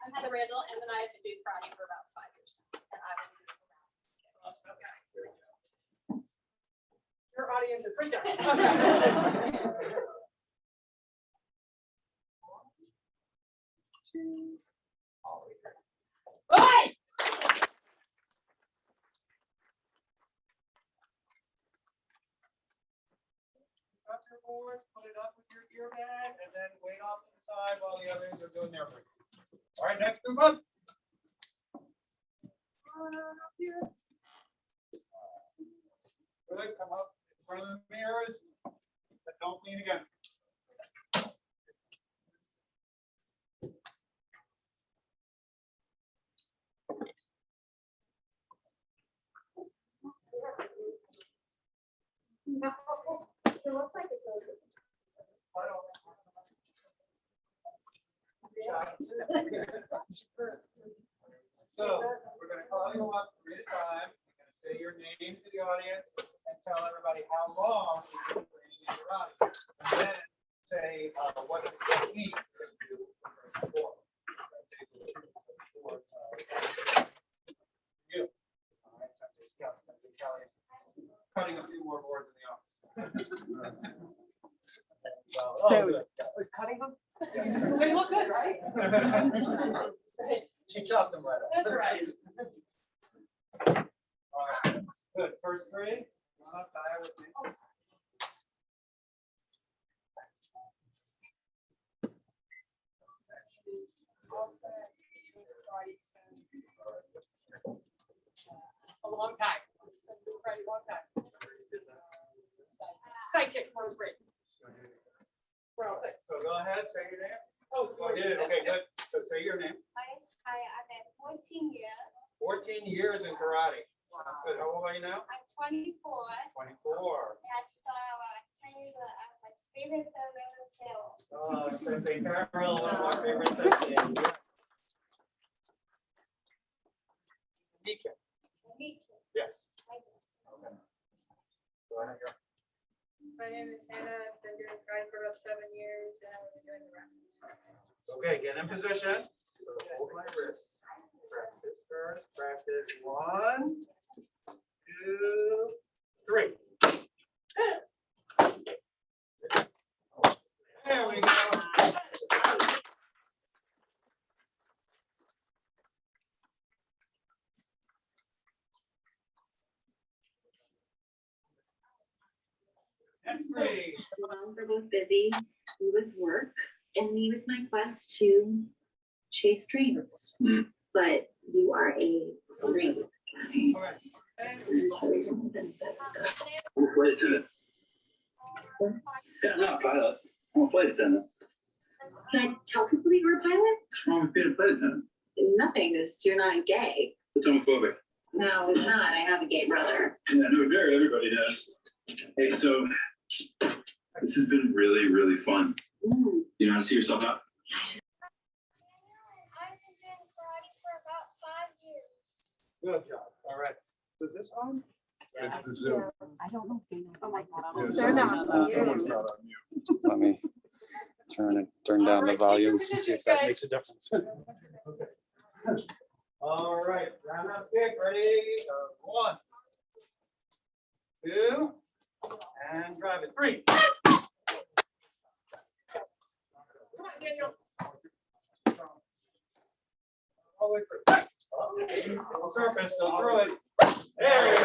N: I'm Heather Randall, and then I've been doing karate for about 5 years. And I was doing awesome. Your audience is right there. Bye.
G: Up your board, put it up with your ear bag, and then wait off to the side while the others are doing their work. All right, next move up. Good, come up in front of the mirrors, but don't lean against them.
E: No, it looks like it goes.
G: So we're gonna call you up 3 at a time. You're gonna say your name to the audience and tell everybody how long you've been training in karate. And then say what technique you do before. You. All right, Sensei Kelly is cutting a few more boards in the office.
N: So-
G: good.
N: Cutting them? They look good, right?
G: She chopped them right up.
N: That's right.
G: All right, good. First 3. Come up, tie with me.
N: A long time. Right, long time. Sidekick for a break. We're all set.
G: So go ahead, say your name.
N: Oh,
G: Oh, you did, okay, good. So say your name.
E: I've been 14 years.
G: 14 years in karate. That's good. How old are you now?
E: I'm 24.
G: 24.
E: That's tell you my favorite film.
G: Oh, Sensei Carol, one of my favorite things. Nika. Yes. Okay. Go ahead, girl.
M: My name is Hannah. I've been doing karate for about 7 years, and I was doing the rounds.
G: Okay, get in position. So hold my wrists. Practice first. Practice 1, 2, 3. There we go. Next 3.
P: We're both busy, you with work and me with my quest to chase dreams. But you are a great guy.
B: I'm a flight attendant. Yeah, not a pilot. I'm a flight attendant.
P: Can I tell people that you're a pilot?
B: What's wrong with being a flight attendant?
P: Nothing, because you're not gay.
B: It's homophobic.
P: No, it's not. I have a gay brother.
B: Yeah, no, very everybody does. Hey, so this has been really, really fun. You want to see yourself out?
E: I've been doing karate for about 5 years.
G: Good job. All right. Is this on?
L: It's the Zoom.
H: I don't know if they know.
L: Yeah,
H: They're not
L: someone's not on mute.
K: Let me turn down the volume to see if that makes a difference.
G: All right, round up kick, ready? 1, 2, and drive it. 3.
N: Come on, Daniel.
G: All the way through. Oh, surface, so throw it. There we go.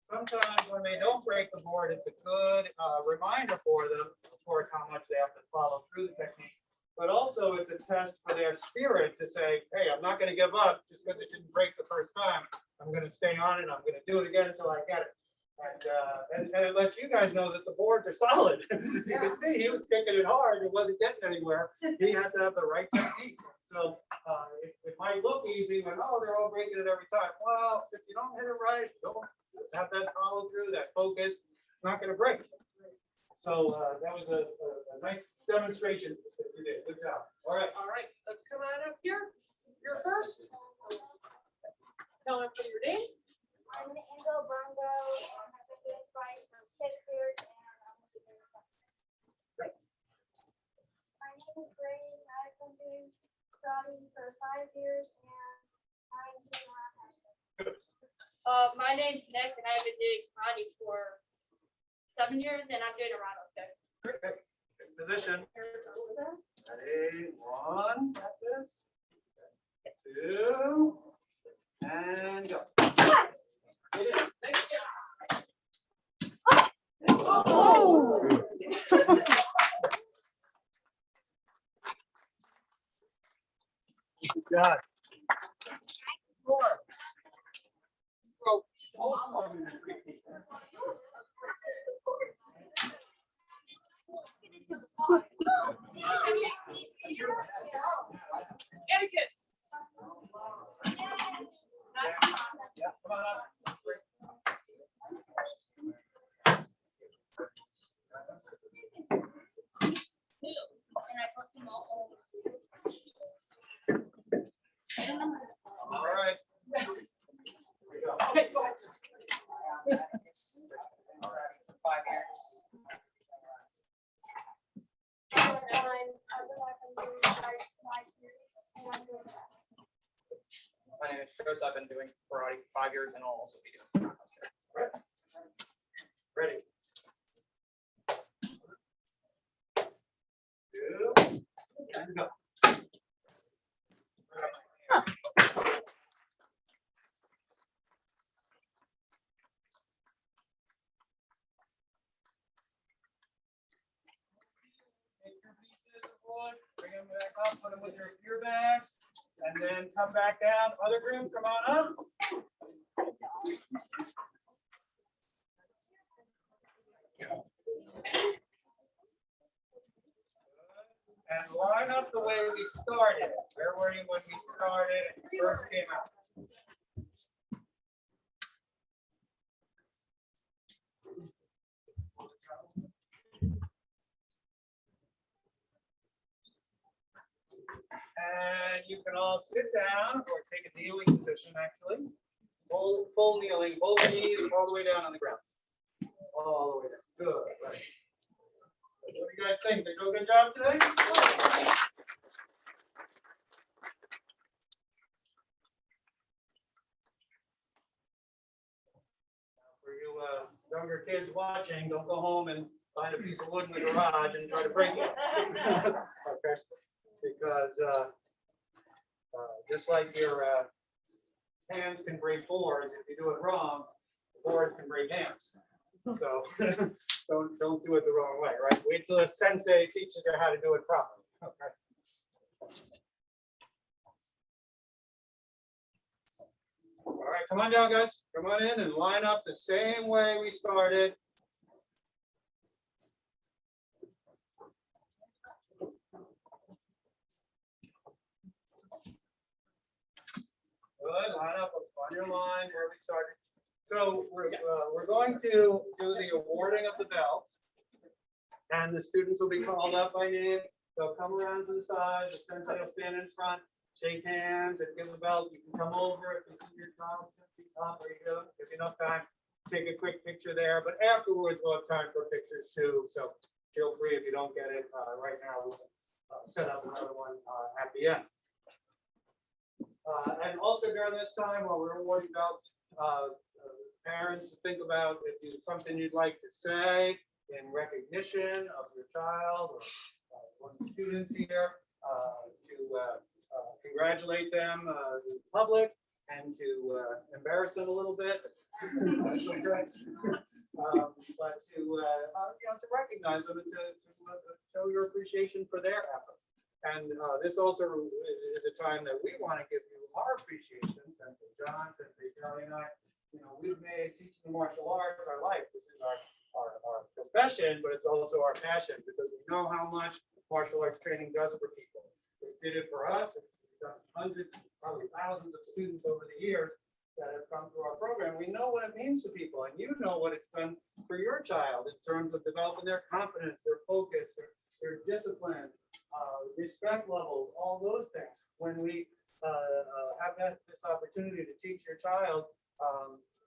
G: Sometimes when they don't break the board, it's a good reminder for them, of course, how much they have to follow through the technique. But also it's a test for their spirit to say, hey, I'm not going to give up just because it didn't break the first time. I'm going to stay on it. I'm going to do it again until I get it. And it lets you guys know that the boards are solid. You can see he was kicking it hard. It wasn't getting anywhere. He had to have the right technique. So it might look easy when, oh, they're all breaking it every time. Well, if you don't hit it right, you don't have that follow through, that focus, it's not going to break. So that was a nice demonstration that you did. Good job. All right.
N: All right, let's come on up here. You're first. Tell them your name.
E: I'm Ingo Bongo, and I've been doing karate for 6 years, and I'm doing
N: Great.
E: My name is Grace. I've been doing karate for 5 years, and I'm doing
M: My name's Nick, and I've been doing karate for 7 years, and I'm doing a Rado stick.
G: Okay. Position. Ready? 1. Got this. 2. And go.
N: Nice job.
G: Oh! Good job. 4.
N: Amicus.
G: Yeah, come on up.
M: Because I've been doing karate for 5 years and I'll also be doing it.
G: Ready? Two, and go. Take your pieces of wood, bring them back up, put them with your gear bags, and then come back down. Other group, come on up. And line up the way we started. Where were you when we started and you first came out? And you can all sit down or take a kneeling position, actually. Full kneeling, both knees all the way down on the ground. All the way down. Good. Right. What do you guys think? Did you do a good job today? For you younger kids watching, don't go home and find a piece of wood in the garage and try to break it. Okay. Because just like your hands can break boards, if you do it wrong, boards can break hands. So don't do it the wrong way, right? Wait till a sensei teaches you how to do it properly. Okay. All right, come on down, guys. Come on in and line up the same way we started. Good, line up on your line where we started. So we're going to do the awarding of the belts, and the students will be called up by name. They'll come around to the side, the sensei will stand in front, shake hands, and give the belt. You can come over if you see your child. There you go. Give you enough time. Take a quick picture there, but afterwards we'll have time for pictures too. So feel free if you don't get it right now. We'll set up another one at the end. And also during this time, while we're awarding belts, parents, think about if there's something you'd like to say in recognition of your child or one of the students here, to congratulate them in public and to embarrass them a little bit. But to recognize them and to show your appreciation for their effort. And this also is a time that we want to give you our appreciation, Sensei John, Sensei Charlie, and I. We've made teaching the martial arts our life. This is our profession, but it's also our passion because we know how much martial arts training does for people. It did it for us. We've done hundreds, probably thousands of students over the years that have come through our program. We know what it means to people, and you know what it's done for your child in terms of developing their confidence, their focus, their discipline, respect levels, all those things. When we have this opportunity to teach your child,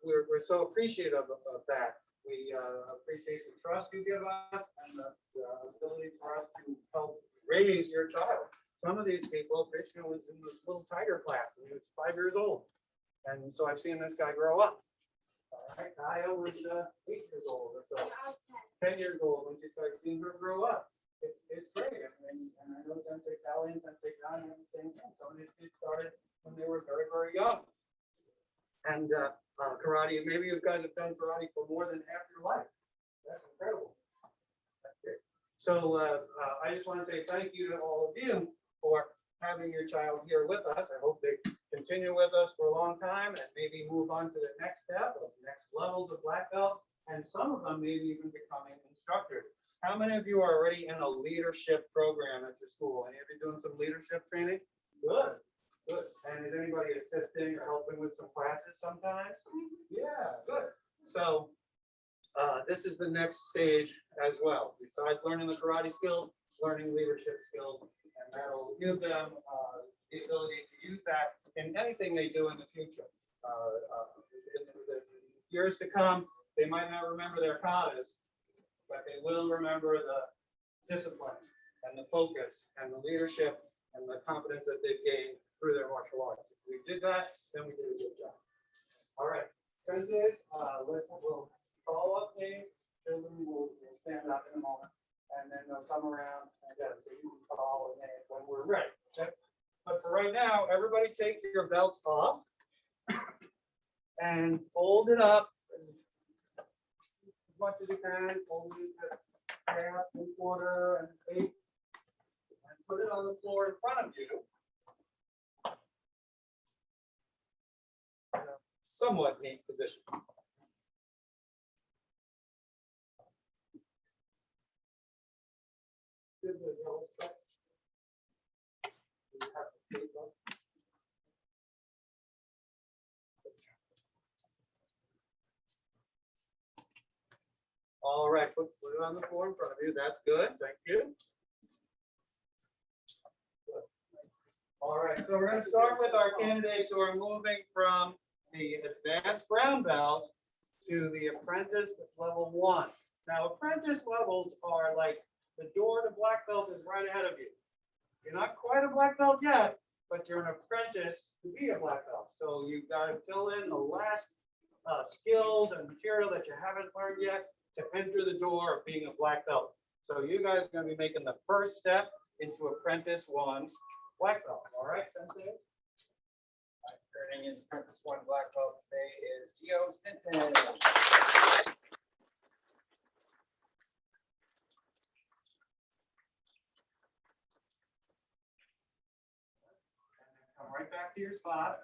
G: we're so appreciative of that. We appreciate the trust you give us and the ability for us to help raise your child. Some of these people, Krishna was in this little tiger class when he was 5 years old. And so I've seen this guy grow up. All right, Kaya was 8 years old or so. 10 years old when she started seeing her grow up. It's great. And I know Sensei Callie and Sensei John have the same thing. Some of these kids started when they were very, very young. And karate, maybe you guys have done karate for more than half your life. That's incredible. That's great. So I just want to say thank you to all of you for having your child here with us. I hope they continue with us for a long time and maybe move on to the next step of the next levels of black belt. And some of them maybe even becoming instructors. How many of you are already in a leadership program at your school? Any of you doing some leadership training? Good. Good. And is anybody assisting or helping with some classes sometimes? Yeah, good. So this is the next stage as well. Besides learning the karate skills, learning leadership skills, and that'll give them the ability to use that in anything they do in the future. In the years to come, they might not remember their katas, but they will remember the discipline and the focus and the leadership and the confidence that they've gained through their martial arts. If we did that, then we did a good job. All right, apprentices, we'll follow up names. Children will stand up in a moment, and then they'll come around and you can call a name when we're ready. Okay? But for right now, everybody take your belts off and fold it up as much as you can. Fold it half and quarter and eighth, and put it on the floor in front of you. Somewhat neat position. All right, put it on the floor in front of you. That's good. Thank you. All right, so we're going to start with our candidates who are moving from the advanced brown belt to the apprentice level 1. Now, apprentice levels are like the door to black belt is right ahead of you. You're not quite a black belt yet, but you're an apprentice to be a black belt. So you've got to fill in the last skills and material that you haven't learned yet to enter the door of being a black belt. So you guys are going to be making the first step into apprentice 1 black belt. All right, Sensei?
C: Turning in Apprentice 1 black belt today is Geo Stinson.
G: Come right back to your spot.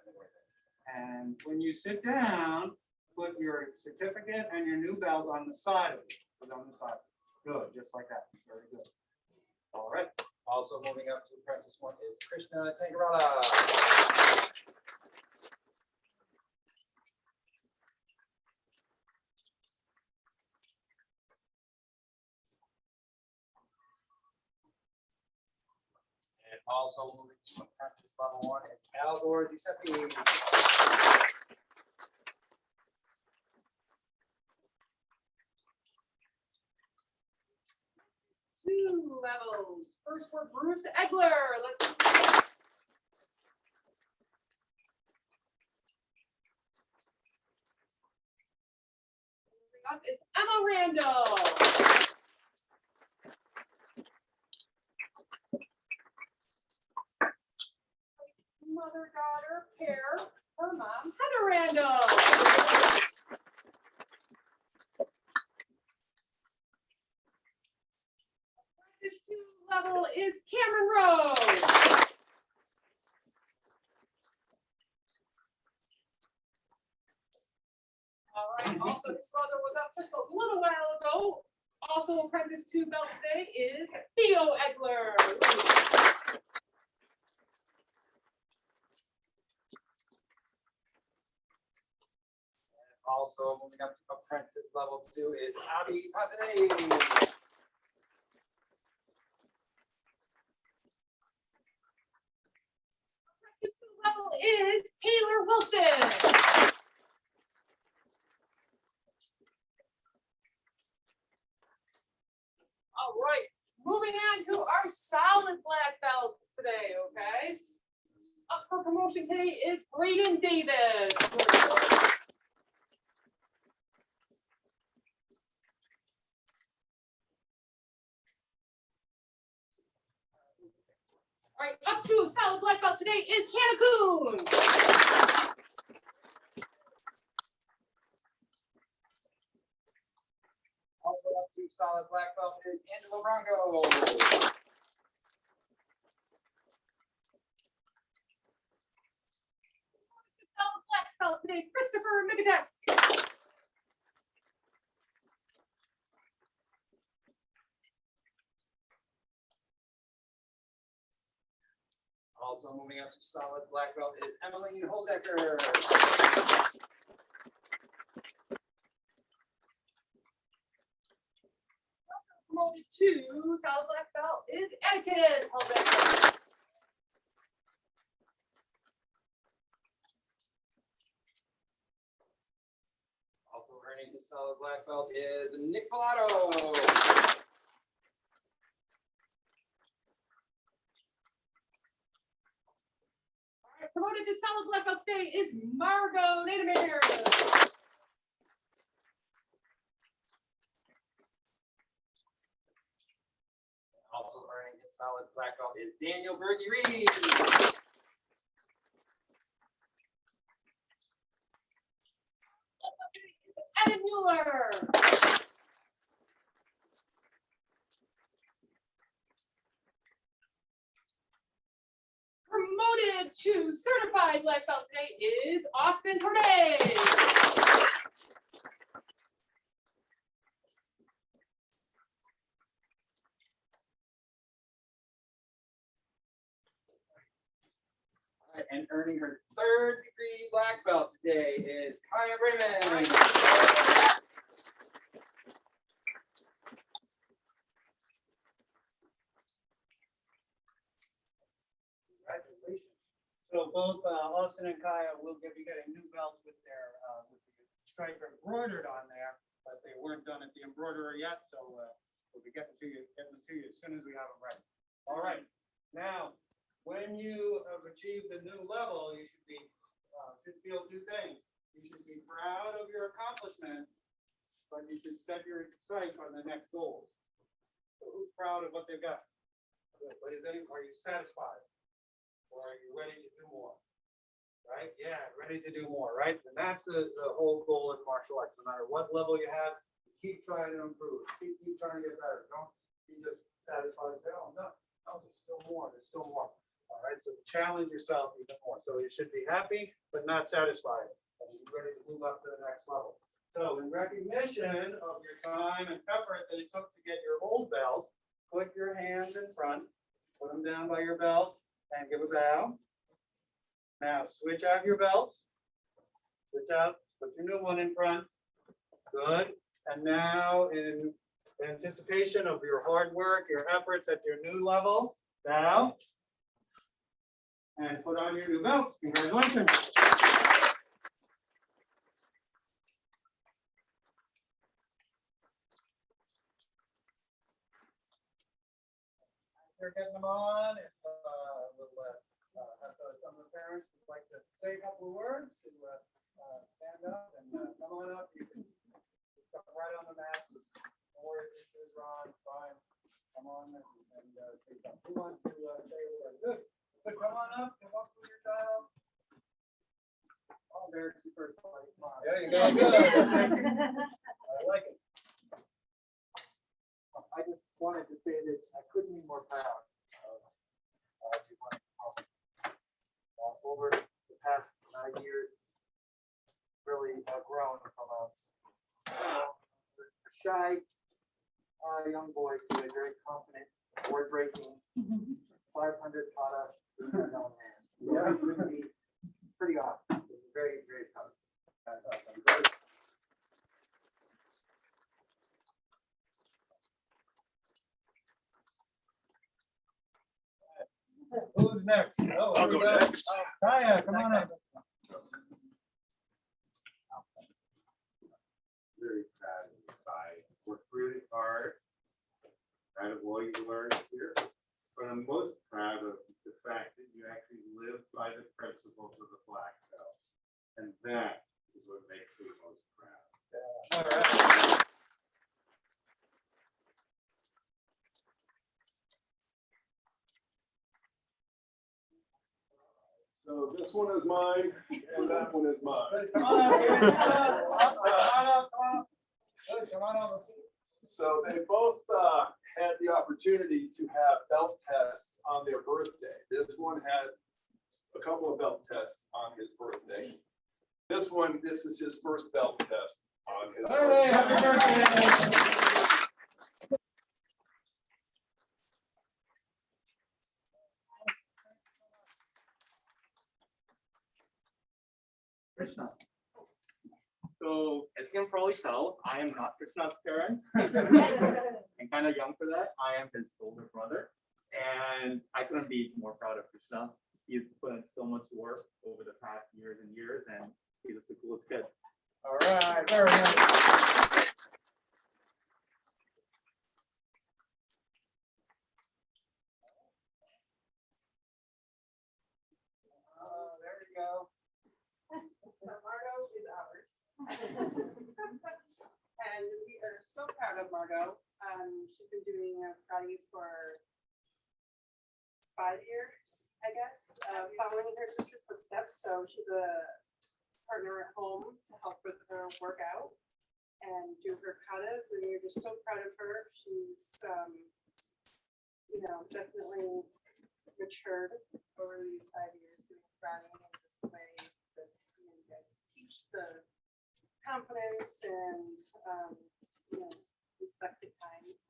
G: And when you sit down, put your certificate and your new belt on the side of it. Put it on the side. Good, just like that. Very good. All right.
C: Also moving up to Apprentice 1 is Krishna Tangarala. And also moving to Apprentice level 1 is Algor Giuseppe.
N: Two levels. First for Bruce Egler. Let's up is Emma Randall. Mother-daughter pair. Her mom, Heather Randall. This 2 level is Cameron Rose. All right, also his brother was up just a little while ago. Also apprentice 2 belt today is Theo Egler.
C: Also moving up to Apprentice level 2 is Abby Padre.
N: This level is Taylor Wilson. All right, moving on to our solid black belts today, okay? Up for promotion today is Braden Davis. All right, up to solid black belt today is Hannah Kuhn.
C: Also up to solid black belt is Angelo Bronco.
N: Solid black belt today, Christopher Migadek.
C: Also moving up to solid black belt is Emmeline Holzecker.
N: Promoted to solid black belt is Atticus Holzecker.
C: Also earning the solid black belt is Nick Pilato.
N: awarded the solid black belt today is Margot Nadermeyer.
D: Also earning his solid black belt is Daniel Bergie Reed.
N: Evan Mueller. Promoted to certified black belt today is Austin Torday.
D: And earning her third degree black belt today is Kaya Raymond.
G: Congratulations. So both Austin and Kaya will be getting new belts with their with the stripe embroidered on there, but they weren't done at the embroiderer yet, so we'll be getting them to you as soon as we have them ready. All right. Now, when you have achieved the new level, you should feel two things. You should be proud of your accomplishment, but you should set your sights on the next goals. So who's proud of what they've got? Are you satisfied? Or are you ready to do more? Right? Yeah, ready to do more, right? And that's the whole goal in martial arts. No matter what level you have, keep trying to improve. Keep trying to get better. Don't be just satisfied and say, oh, no, there's still more. There's still more. All right, so challenge yourself even more. So you should be happy, but not satisfied. And you're ready to move up to the next level. So in recognition of your time and effort that it took to get your old belt, put your hands in front, put them down by your belt, and give a bow. Now switch out your belts. Switch out, put your new one in front. Good. And now in anticipation of your hard work, your efforts at your new level, bow. And put on your new belts. Congratulations. You're getting them on. If we'll have some of the parents would like to say a couple of words to stand up and come on up. You can come right on the mat. No worries, it's Ron, fine. Come on and say something. Who wants to say a word? Good. So come on up and walk with your child. Oh, there's the first one. There you go. Good. I like it. I just wanted to say that I couldn't be more proud of everyone. Over the past 9 years, really grown from a shy young boy to a very confident, word-breaking, 500 kata young man. Yeah, it's really pretty awesome. It's very, very tough. That's awesome. Good. Who's next? Oh,
B: I'll go next.
G: Kaya, come on up.
Q: Very proud of you. I worked really hard. Proud of all you learned here. But I'm most proud of the fact that you actually live by the principles of the black belt. And that is what makes me most proud.
G: All right.
Q: So this one is mine, and that one is mine.
G: Come on up here. Come on up. Good, come on up.
Q: So they both had the opportunity to have belt tests on their birthday. This one had a couple of belt tests on his birthday. This is his first belt test on his birthday.
G: Hey, happy birthday.
R: Krishna. So as you can probably tell, I am not Krishna's parent. I'm kind of young for that. I am his older brother. And I couldn't be more proud of Krishna. He's put in so much work over the past years and years, and he's just the coolest kid.
G: All right, very nice. There you
N: And we are so proud of Margot. She's been doing karate for 5 years, I guess, following her sister's footsteps. So she's a partner at home to help with her workout and do her katas. And we're just so proud of her. She's, definitely matured over these 5 years doing karate and just the way that you guys teach the confidence and, respected times.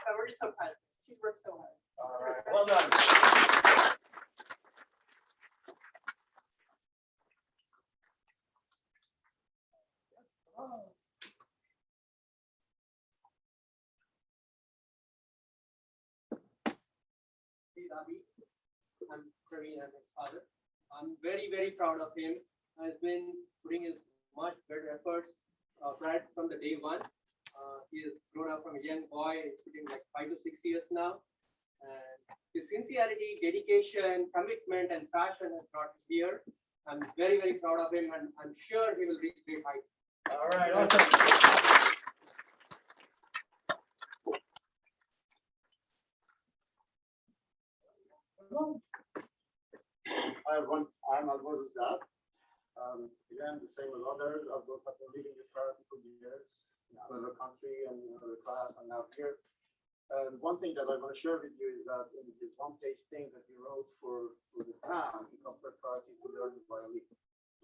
N: But we're just so proud. She's worked so hard.
G: All right, well done.
M: I'm Praveen, I'm his father. I'm very, very proud of him. Has been putting his much better efforts right from the day one. He has grown up from a young boy. He's putting like 5 to 6 years now. And his sincerity, dedication, commitment, and passion has brought him here. I'm very, very proud of him, and I'm sure he will reach great heights.
G: All right, awesome.
Q: Hi everyone, I'm Alvoz's dad. Again, the same as others, Alvoz have been living in karate for years in another country and another class, and now here. And one thing that I want to share with you is that in this one-page thing that he wrote for the town, he compared karate to learning violin.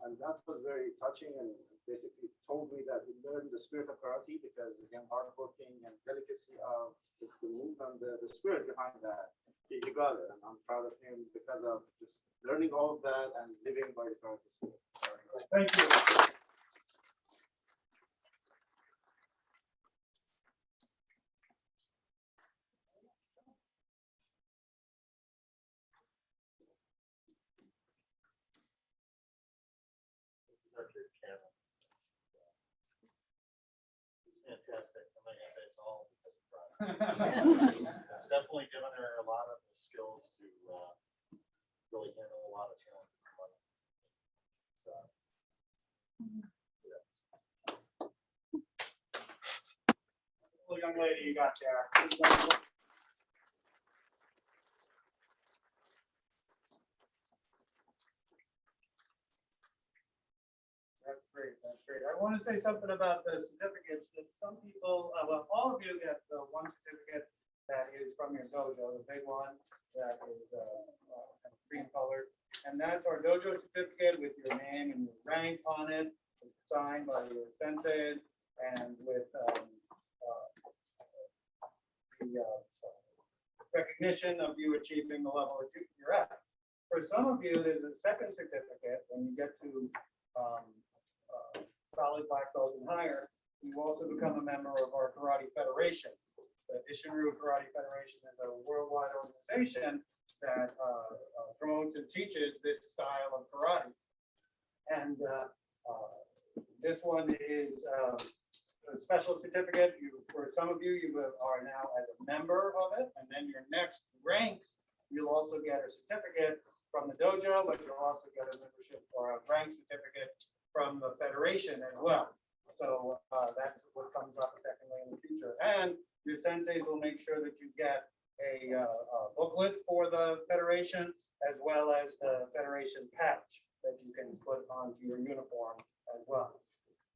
Q: And that was very touching, and basically told me that he learned the spirit of karate because, again, hardworking and delicacy of the movement, the spirit behind that. He got it, and I'm proud of him because of just learning all of that and living by his karate spirit.
G: Thank you.
S: This is our third channel. It's fantastic. I'm not gonna say it's all because of Brian. It's definitely given her a lot of the skills to really handle a lot of challenges in life. So, yeah.
G: Little young lady you got there. That's great, that's great. I want to say something about the certificates that some people, well, all of you get the one certificate that is from your dojo, the big one that is kind of green colored. And that's our dojo certificate with your name and your rank on it. It's signed by your senseis and with the recognition of you achieving the level that you're at. For some of you, there's a second certificate when you get to solid black belt and higher. You also become a member of our Karate Federation. The Ishinryu Karate Federation is a worldwide organization that promotes and teaches this style of karate. And this one is a special certificate. For some of you, you are now as a member of it, and then your next ranks, you'll also get a certificate from the dojo, but you'll also get a membership or a rank certificate from the federation as well. So that's what comes up secondly in the future. And your senseis will make sure that you get a booklet for the federation, as well as the federation patch that you can put onto your uniform as well.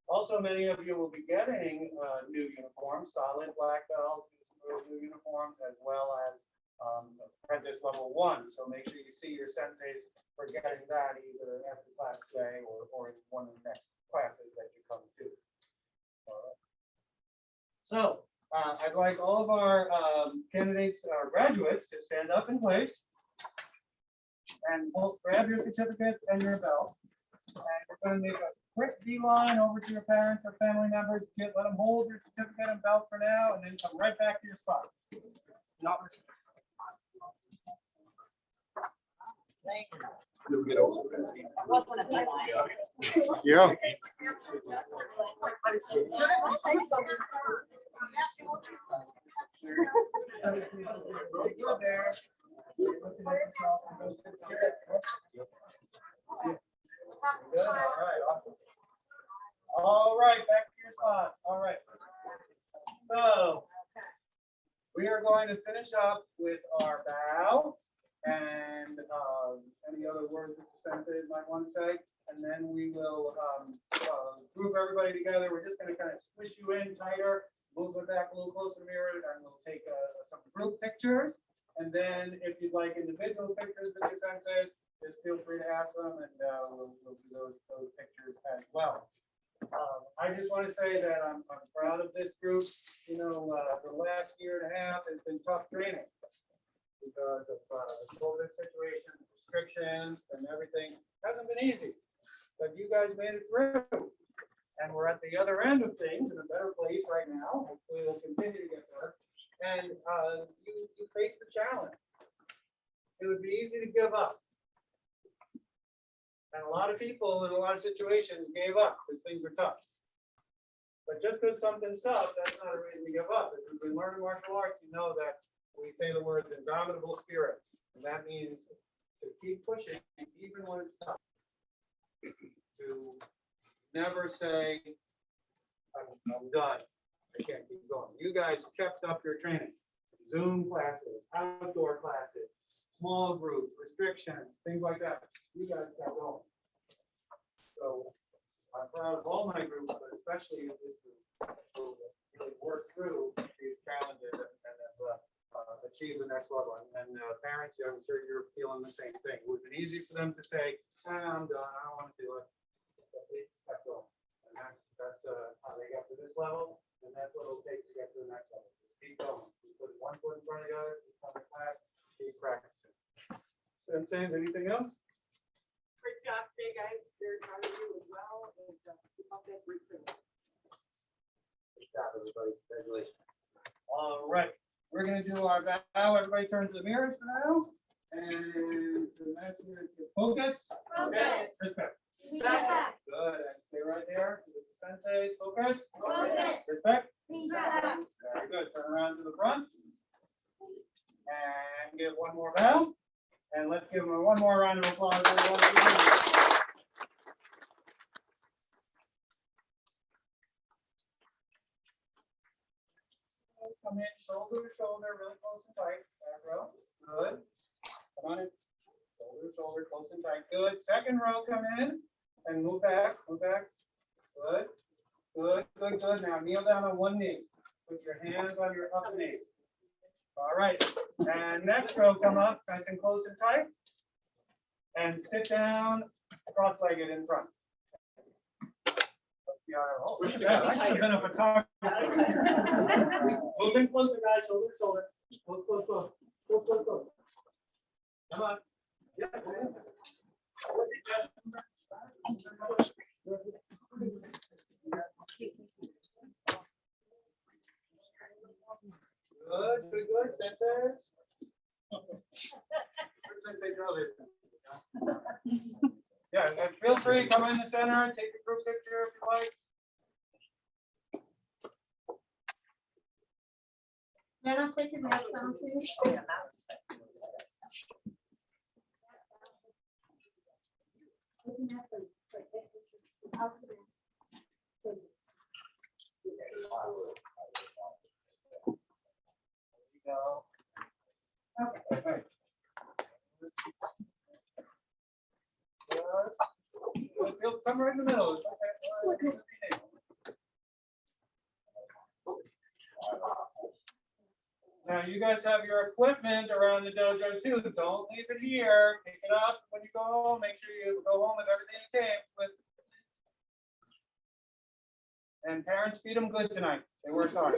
G: Also, many of you will be getting new uniforms, solid black belt, new uniforms, as well as Apprentice level 1. So make sure you see your senseis for getting that either after class today or in one of the next classes that you come to. All right. So I'd like all of our candidates, our graduates, to stand up in place and grab your certificates and your belt. And we're going to make a quick beeline over to your parents or family members. Let them hold your certificate and belt for now, and then come right back to your spot. Not
S: Thank you.
Q: Yeah.
G: going to finish up with our bow and any other words that the sensei might want to say. And then we will group everybody together. We're just going to kind of squish you in tighter, move it back a little closer to the mirror, and we'll take some group pictures. And then if you'd like individual pictures with the senseis, just feel free to ask them, and we'll do those pictures as well. I just want to say that I'm proud of this group. You know, the last year and a half has been tough training because of the COVID situation, restrictions, and everything. Hasn't been easy, but you guys made it through. And we're at the other end of things in a better place right now. Hopefully we'll continue to get better. And you face the challenge. It would be easy to give up. And a lot of people in a lot of situations gave up because things are tough. But just because something's tough, that's not a reason to give up. If you've been learning martial arts, you know that we say the words indomitable spirit. And that means to keep pushing even when it's tough. To never say, I'm done. I can't keep going. You guys kept up your training. Zoom classes, outdoor classes, small groups, restrictions, things like that. You guys kept going. So I'm proud of all my groups, but especially if this is really work through these challenges and achieve the next level. And parents, I'm sure you're feeling the same thing. It would have been easy for them to say, I'm done, I don't want to do it. But they kept going. And that's how they got to this level, and that's what it'll take to get to the next level. Just keep going. You put one foot in front of the other, keep coming class, keep practicing. Sensei, anything else?
N: Great job today, guys. Very proud of you as well. And keep up that great thing.
G: Good job, everybody. Congratulations. All right. We're going to do our bow. Everybody turns to the mirrors for now. And focus.
E: Focus.
G: Respect.
E: Respect.
G: Good. And stay right there. Sensei, focus.
E: Focus.
G: Respect.
E: Respect.
G: Very good. Turn around to the front. And give one more bow. And let's give them one more round of applause. Come in shoulder to shoulder, really close and tight. Back row. Good. Come on in. Shoulder to shoulder, close and tight. Good. Second row, come in and move back. Move back. Good. Good. Good. Good. Now kneel down on one knee. Put your hands on your up knees. All right. And next row, come up nice and close and tight. And sit down cross-legged in front. Oh, look at that. I should have been a photographer. Moving closer, guys, shoulder to shoulder. Close, close, close. Close, close, close. Come on. Yeah. Good, good, good. Senses. Sensei drill this. Yeah, and feel free to come in the center and take a group picture if you like.
E: Then I'll take your mask down, please. Oh, yeah,
G: Okay. Come right in the middle. Okay. Now you guys have your equipment around the dojo too. Don't leave it here. Pick it up when you go home. Make sure you go home with everything you came with. And parents, feed them good tonight. They worked hard.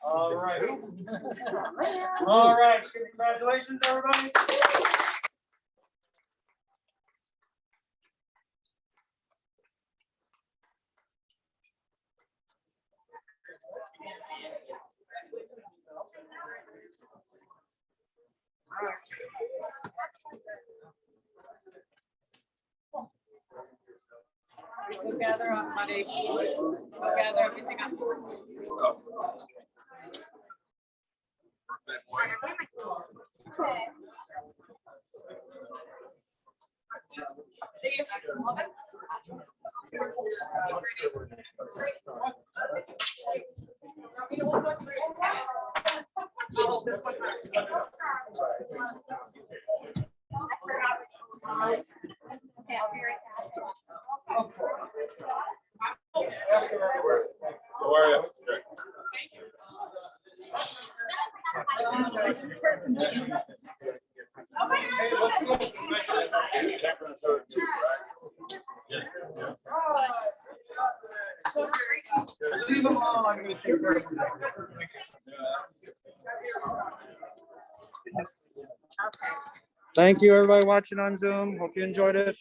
G: All right. All right. Congratulations, everybody.
N: We'll gather on Monday. We'll gather everything up. Okay.
Q: How are you?
G: Leave them all, I'm gonna take care of them.
K: Thank you, everybody watching on Zoom. Hope you enjoyed it.